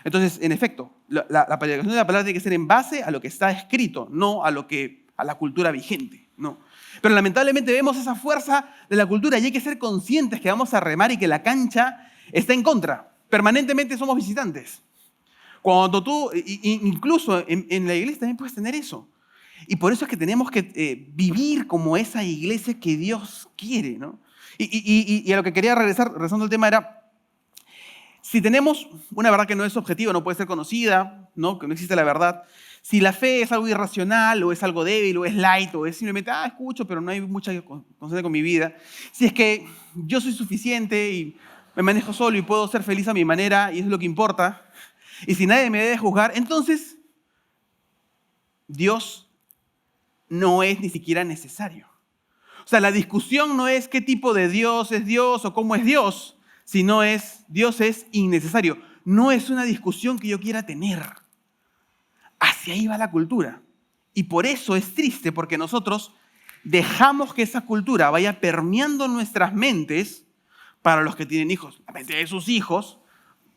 S1: Entonces, en efecto, la predicación de la palabra tiene que ser en base a lo que está escrito, no a la cultura vigente, ¿no? Pero lamentablemente vemos esa fuerza de la cultura y hay que ser conscientes que vamos a remar y que la cancha está en contra. Permanentemente somos visitantes. Cuando tú, incluso en la iglesia también puedes tener eso. Y por eso es que tenemos que vivir como esa iglesia que Dios quiere, ¿no? Y a lo que quería regresando al tema era, si tenemos una verdad que no es objetiva, no puede ser conocida, ¿no? Que no existe la verdad, si la fe es algo irracional, o es algo débil, o es light, o es simplemente, escucho, pero no hay mucha constancia con mi vida, si es que yo soy suficiente y me manejo solo y puedo ser feliz a mi manera, y eso es lo que importa, y si nadie me debe juzgar, entonces Dios no es ni siquiera necesario. O sea, la discusión no es qué tipo de Dios es Dios o cómo es Dios, sino Dios es innecesario. No es una discusión que yo quiera tener. Hacia ahí va la cultura. Y por eso es triste, porque nosotros dejamos que esa cultura vaya permeando nuestras mentes para los que tienen hijos, la mente de sus hijos,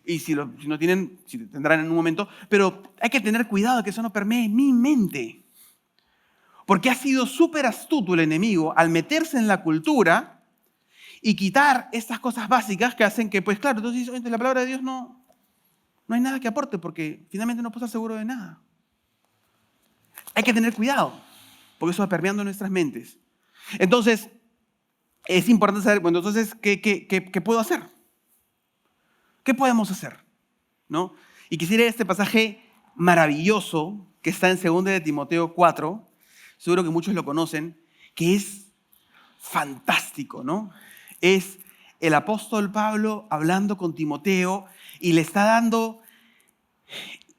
S1: y si no tienen, si tendrán en un momento, pero hay que tener cuidado de que eso no permee mi mente. Porque ha sido súper astuto el enemigo al meterse en la cultura y quitar estas cosas básicas que hacen que, pues claro, entonces la palabra de Dios no hay nada que aporte porque finalmente no puedo estar seguro de nada. Hay que tener cuidado porque eso va permeando nuestras mentes. Entonces, es importante saber, bueno, entonces, ¿qué puedo hacer? ¿Qué podemos hacer? ¿No? Y quisiera ir a este pasaje maravilloso que está en 2 de Timoteo 4, seguro que muchos lo conocen, que es fantástico, ¿no? Es el apóstol Pablo hablando con Timoteo y le está dando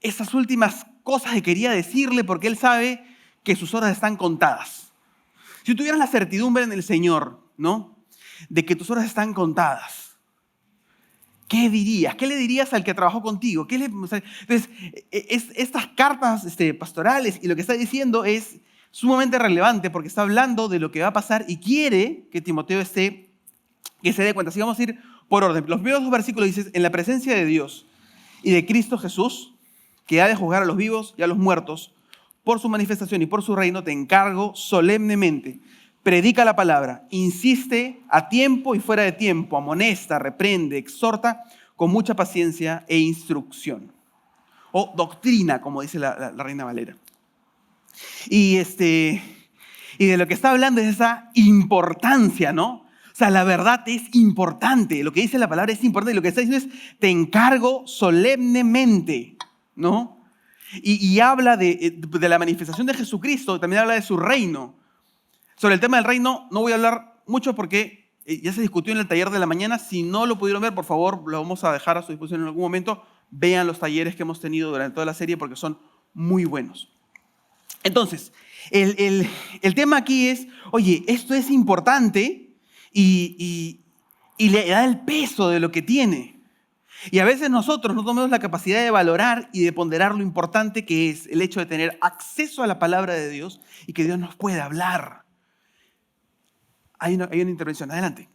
S1: esas últimas cosas que quería decirle porque él sabe que sus horas están contadas. Si tuvieras la certidumbre en el Señor, ¿no? De que tus horas están contadas, ¿qué dirías? ¿Qué le dirías al que trabajó contigo? Entonces, estas cartas pastorales y lo que está diciendo es sumamente relevante porque está hablando de lo que va a pasar y quiere que Timoteo que se dé cuenta. Así vamos a ir por orden. Los primeros 2 versículos dicen, en la presencia de Dios y de Cristo Jesús, que ha de juzgar a los vivos y a los muertos, por su manifestación y por su reino, te encargo solemnemente. Predica la palabra, insiste a tiempo y fuera de tiempo, amonesta, reprende, exhorta con mucha paciencia e instrucción. O doctrina, como dice la Reina Valera. Y de lo que está hablando es esa importancia, ¿no? O sea, la verdad es importante. Lo que dice la palabra es importante. Y lo que está diciendo es, te encargo solemnemente, ¿no? Y habla de la manifestación de Jesucristo, también habla de su reino. Sobre el tema del reino no voy a hablar mucho porque ya se discutió en el taller de la mañana. Si no lo pudieron ver, por favor, lo vamos a dejar a su disposición en algún momento. Vean los talleres que hemos tenido durante toda la serie porque son muy buenos. Entonces, el tema aquí es, oye, esto es importante y le da el peso de lo que tiene. Y a veces nosotros no tenemos la capacidad de valorar y de ponderar lo importante que es el hecho de tener acceso a la palabra de Dios y que Dios nos pueda hablar. Hay una intervención, adelante.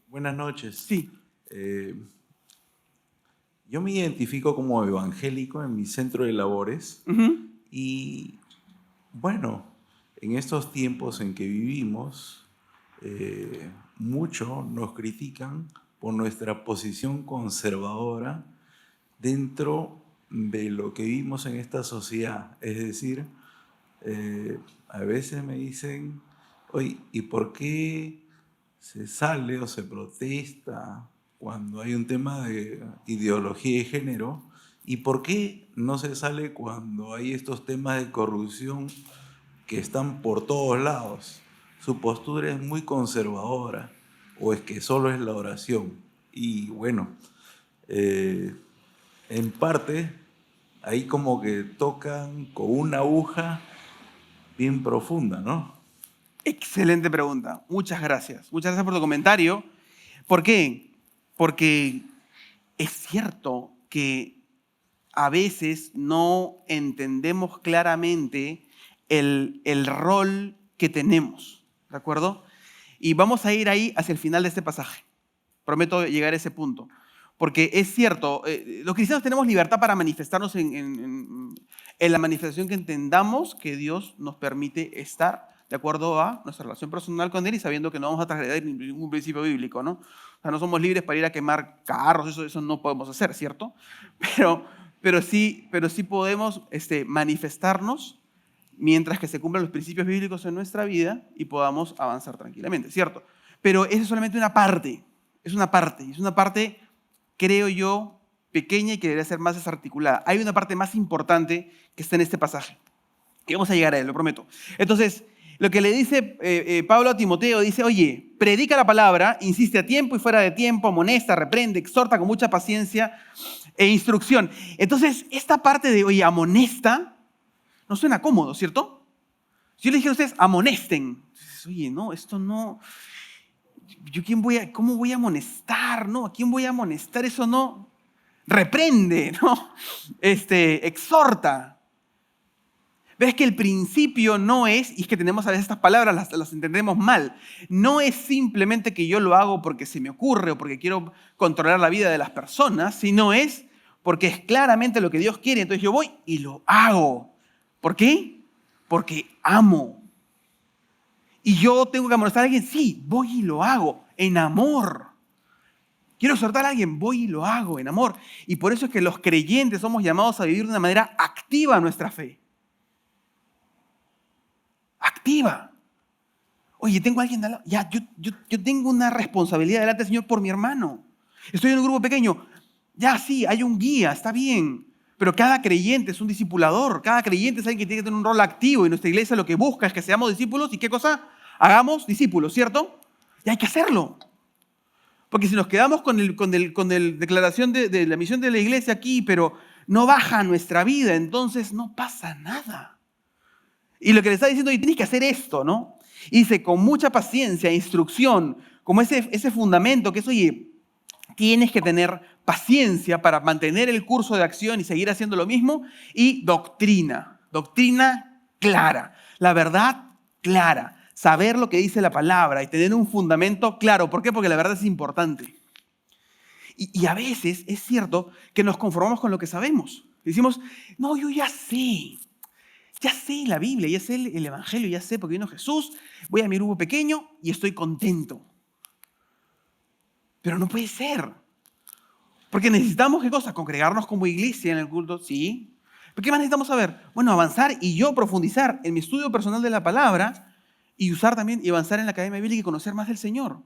S7: Buenas noches.
S1: Sí.
S7: Yo me identifico como evangélico en mi centro de labores y bueno, en estos tiempos en que vivimos, muchos nos critican por nuestra posición conservadora dentro de lo que vivimos en esta sociedad. Es decir, a veces me dicen, oye, ¿y por qué se sale o se protesta cuando hay un tema de ideología de género? ¿Y por qué no se sale cuando hay estos temas de corrupción que están por todos lados? Su postura es muy conservadora, o es que solo es la oración. Y bueno, en parte, ahí como que tocan con una aguja bien profunda, ¿no?
S1: Excelente pregunta. Muchas gracias. Muchas gracias por tu comentario. ¿Por qué? Porque es cierto que a veces no entendemos claramente el rol que tenemos, ¿de acuerdo? Y vamos a ir ahí hacia el final de este pasaje. Prometo llegar a ese punto. Porque es cierto, los cristianos tenemos libertad para manifestarnos en la manifestación que entendamos que Dios nos permite estar de acuerdo a nuestra relación personal con Él y sabiendo que no vamos a transgredir ningún principio bíblico, ¿no? O sea, no somos libres para ir a quemar carros, eso no podemos hacer, ¿cierto? Pero sí podemos manifestarnos mientras que se cumplan los principios bíblicos en nuestra vida y podamos avanzar tranquilamente, ¿cierto? Pero esa es solamente una parte, y es una parte, creo yo, pequeña y que debería ser más desarticulada. Hay una parte más importante que está en este pasaje, y vamos a llegar a él, lo prometo. Entonces, lo que le dice Pablo a Timoteo, dice, oye, predica la palabra, insiste a tiempo y fuera de tiempo, amonesta, reprende, exhorta con mucha paciencia e instrucción. Entonces, esta parte de, oye, amonesta, no suena cómodo, ¿cierto? Si yo le dije a ustedes, amonesten. Oye, no, esto no. ¿Cómo voy a amonestar? No, ¿a quién voy a amonestar? Eso no. Reprende, ¿no? Exhorta. Ves que el principio no es, y es que tenemos a veces estas palabras, las entendemos mal, no es simplemente que yo lo hago porque se me ocurre o porque quiero controlar la vida de las personas, sino es porque es claramente lo que Dios quiere. Entonces yo voy y lo hago. ¿Por qué? Porque amo. Y yo tengo que amonestar a alguien, sí, voy y lo hago, en amor. Quiero exhortar a alguien, voy y lo hago, en amor. Y por eso es que los creyentes somos llamados a vivir de una manera activa nuestra fe. Activa. Oye, tengo a alguien de al lado. Ya, yo tengo una responsabilidad delante del Señor por mi hermano. Estoy en un grupo pequeño. Ya, sí, hay un guía, está bien. Pero cada creyente es un discipulador. Cada creyente es alguien que tiene que tener un rol activo. Y nuestra iglesia lo que busca es que seamos discípulos. ¿Y qué cosa? Hagamos discípulos, ¿cierto? Y hay que hacerlo. Porque si nos quedamos con el declaración de la misión de la iglesia aquí, pero no baja nuestra vida, entonces no pasa nada. Y lo que le está diciendo, y tienes que hacer esto, ¿no? Y dice, con mucha paciencia, instrucción, como ese fundamento que es, oye, tienes que tener paciencia para mantener el curso de acción y seguir haciendo lo mismo. Y doctrina clara, la verdad clara, saber lo que dice la palabra y tener un fundamento claro. ¿Por qué? Porque la verdad es importante. Y a veces es cierto que nos conformamos con lo que sabemos. Decimos, no, yo ya sé la Biblia, ya sé el Evangelio, ya sé porque vino Jesús, voy a mi grupo pequeño y estoy contento. Pero no puede ser. Porque necesitamos, ¿qué cosa? Congregarnos como iglesia en el culto, sí. ¿Pero qué más necesitamos saber? Bueno, avanzar y yo profundizar en mi estudio personal de la palabra y usar también y avanzar en la academia bíblica y conocer más del Señor.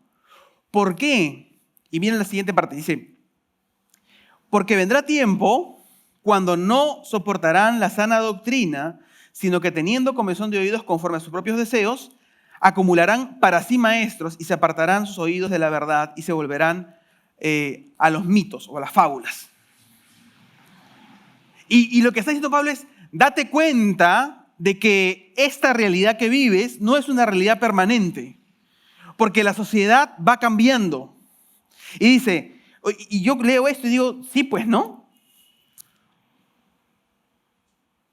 S1: ¿Por qué? Y miren la siguiente parte, dice, porque vendrá tiempo cuando no soportarán la sana doctrina, sino que teniendo comezón de oídos conforme a sus propios deseos, acumularán para sí maestros y se apartarán sus oídos de la verdad y se volverán a los mitos o a las fábulas. Y lo que está diciendo Pablo es, date cuenta de que esta realidad que vives no es una realidad permanente, porque la sociedad va cambiando. Y dice, y yo leo esto y digo, sí, pues no.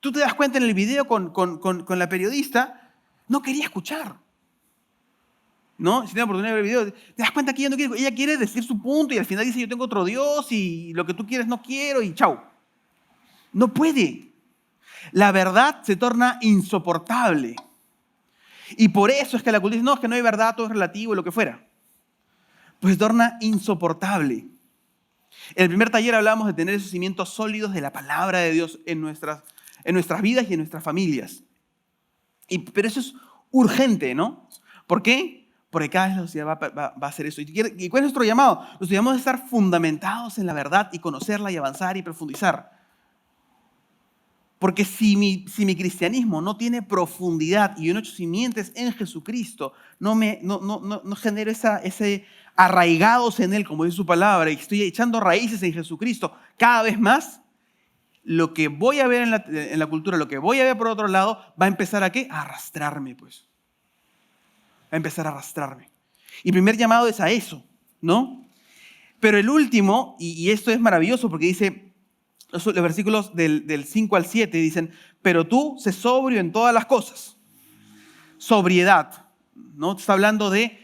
S1: Tú te das cuenta en el video con la periodista, no quería escuchar. ¿No? Si tienes la oportunidad de ver el video, te das cuenta que ella no quiere, ella quiere decir su punto y al final dice yo tengo otro Dios y lo que tú quieres no quiero y chau. No puede. La verdad se torna insoportable. Y por eso es que la cultura dice, no, es que no hay verdad, todo es relativo, lo que fuera. Pues se torna insoportable. En el primer taller hablábamos de tener esos cimientos sólidos de la palabra de Dios en nuestras vidas y en nuestras familias. Pero eso es urgente, ¿no? ¿Por qué? Porque cada vez la sociedad va a hacer eso. ¿Y cuál es nuestro llamado? Nuestro llamado es estar fundamentados en la verdad y conocerla y avanzar y profundizar. Porque si mi cristianismo no tiene profundidad y yo no he hecho simientes en Jesucristo, no genero ese arraigados en Él, como dice su palabra, y estoy echando raíces en Jesucristo cada vez más, lo que voy a ver en la cultura, lo que voy a ver por otro lado, va a empezar a ¿qué? A arrastrarme, pues. Va a empezar a arrastrarme. Y el primer llamado es a eso, ¿no? Pero el último, y esto es maravilloso porque dice, los versículos del 5 al 7 dicen, pero tú sé sobrio en todas las cosas. Sobriedad, ¿no? Está hablando de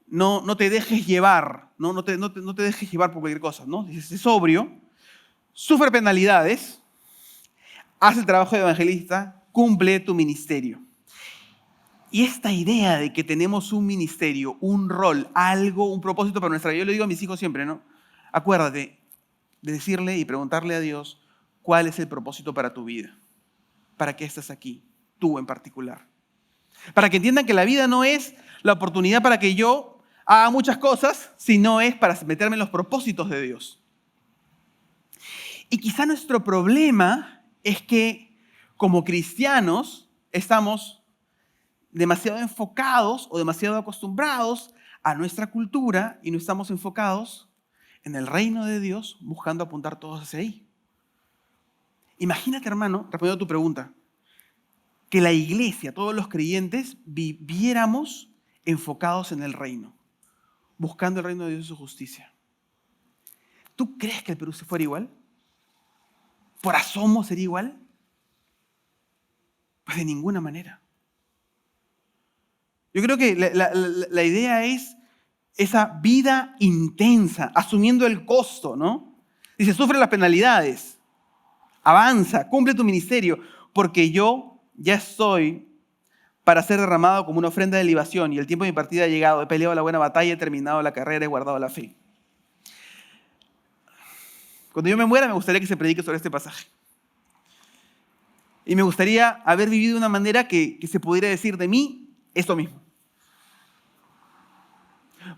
S1: no te dejes llevar, no te dejes llevar por cualquier cosa, ¿no? Dice, sé sobrio, sufre penalidades, haz el trabajo de evangelista, cumple tu ministerio. Y esta idea de que tenemos un ministerio, un rol, algo, un propósito para nuestra vida, yo le digo a mis hijos siempre, ¿no? Acuérdate de decirle y preguntarle a Dios cuál es el propósito para tu vida. ¿Para qué estás aquí? Tú en particular. Para que entiendan que la vida no es la oportunidad para que yo haga muchas cosas, sino es para meterme en los propósitos de Dios. Y quizá nuestro problema es que como cristianos estamos demasiado enfocados o demasiado acostumbrados a nuestra cultura y no estamos enfocados en el reino de Dios buscando apuntar todos hacia ahí. Imagínate, hermano, respondiendo a tu pregunta, que la iglesia, todos los creyentes, viviéramos enfocados en el reino, buscando el reino de Dios y su justicia. ¿Tú crees que el Perú se fuera igual? ¿Por asomo sería igual? Pues de ninguna manera. Yo creo que la idea es esa vida intensa, asumiendo el costo, ¿no? Dice, sufre las penalidades, avanza, cumple tu ministerio, porque yo ya estoy para ser derramado como una ofrenda de libación y el tiempo de mi partida ha llegado. He peleado la buena batalla, he terminado la carrera, he guardado la fe. Cuando yo me muera, me gustaría que se predique sobre este pasaje. Y me gustaría haber vivido de una manera que se pudiera decir de mí esto mismo.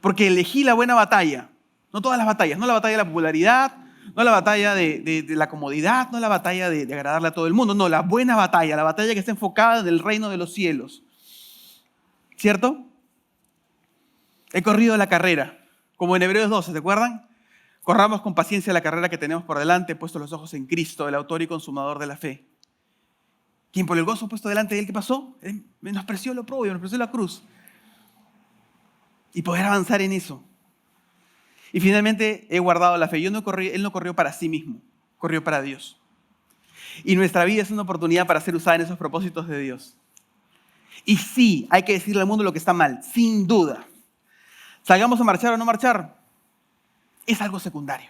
S1: Porque elegí la buena batalla. No todas las batallas. No la batalla de la popularidad, no la batalla de la comodidad, no la batalla de agradarle a todo el mundo. No, la buena batalla, la batalla que está enfocada en el reino de los cielos. ¿Cierto? He corrido la carrera. Como en Hebreos 12, ¿se acuerdan? Corramos con paciencia la carrera que tenemos por delante, puesto los ojos en Cristo, el autor y consumador de la fe. Quien por el gozo puesto delante de él, ¿qué pasó? Él menospreció lo propio, menospreció la cruz. Y poder avanzar en eso. Y finalmente he guardado la fe. Él no corrió para sí mismo, corrió para Dios. Y nuestra vida es una oportunidad para ser usada en esos propósitos de Dios. Y sí, hay que decirle al mundo lo que está mal, sin duda. Salgamos a marchar o no marchar, es algo secundario.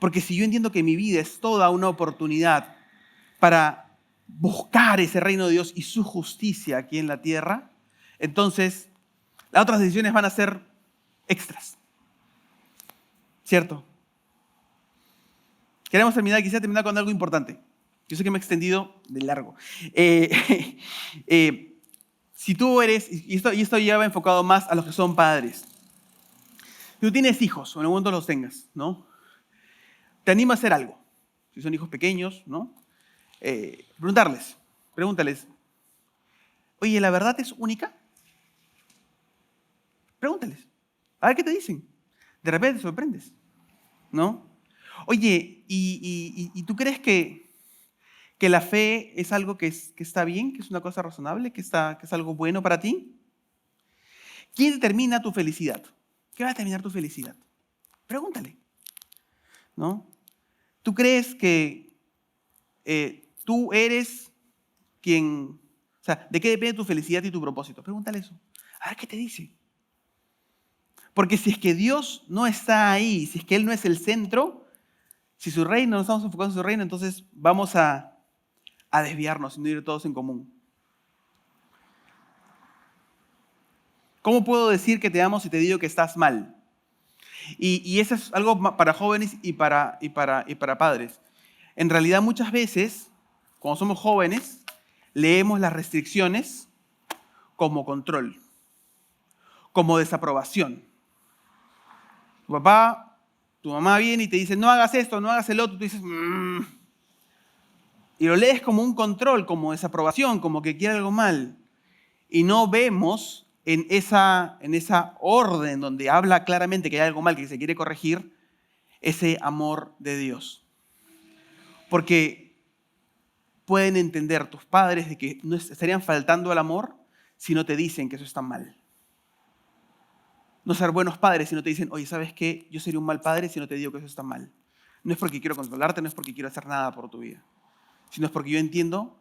S1: Porque si yo entiendo que mi vida es toda una oportunidad para buscar ese reino de Dios y su justicia aquí en la tierra, entonces las otras decisiones van a ser extras. ¿Cierto? Quisiera terminar con algo importante. Yo sé que me he extendido de largo. Si tú eres, y esto ya va enfocado más a los que son padres. Si tú tienes hijos, o en el momento los tengas, ¿no? Te animo a hacer algo. Si son hijos pequeños, ¿no? Pregúntales, oye, ¿la verdad es única? Pregúntales, a ver qué te dicen. De repente te sorprendes, ¿no? Oye, ¿y tú crees que la fe es algo que está bien, que es una cosa razonable, que es algo bueno para ti? ¿Quién determina tu felicidad? ¿Qué va a determinar tu felicidad? Pregúntale, ¿no? ¿Tú crees que tú eres quien... O sea, ¿de qué depende tu felicidad y tu propósito? Pregúntale eso. A ver qué te dice. Porque si es que Dios no está ahí, si es que Él no es el centro, si su reino, no estamos enfocados en su reino, entonces vamos a desviarnos y no ir todos en común. ¿Cómo puedo decir que te amo si te digo que estás mal? Y eso es algo para jóvenes y para padres. En realidad muchas veces, cuando somos jóvenes, leemos las restricciones como control, como desaprobación. Tu papá, tu mamá viene y te dice, no hagas esto, no hagas el otro. Tú dices, Y lo lees como un control, como desaprobación, como que quiere algo mal. Y no vemos en esa orden donde habla claramente que hay algo mal, que se quiere corregir, ese amor de Dios. Porque pueden entender tus padres de que no estarían faltando al amor si no te dicen que eso está mal. No ser buenos padres si no te dicen, oye, ¿sabes qué? Yo sería un mal padre si no te digo que eso está mal. No es porque quiero controlarte, no es porque quiero hacer nada por tu vida, sino es porque yo entiendo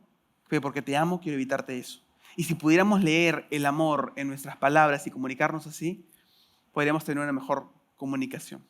S1: que porque te amo quiero evitarte eso. Y si pudiéramos leer el amor en nuestras palabras y comunicarnos así, podríamos tener una mejor comunicación.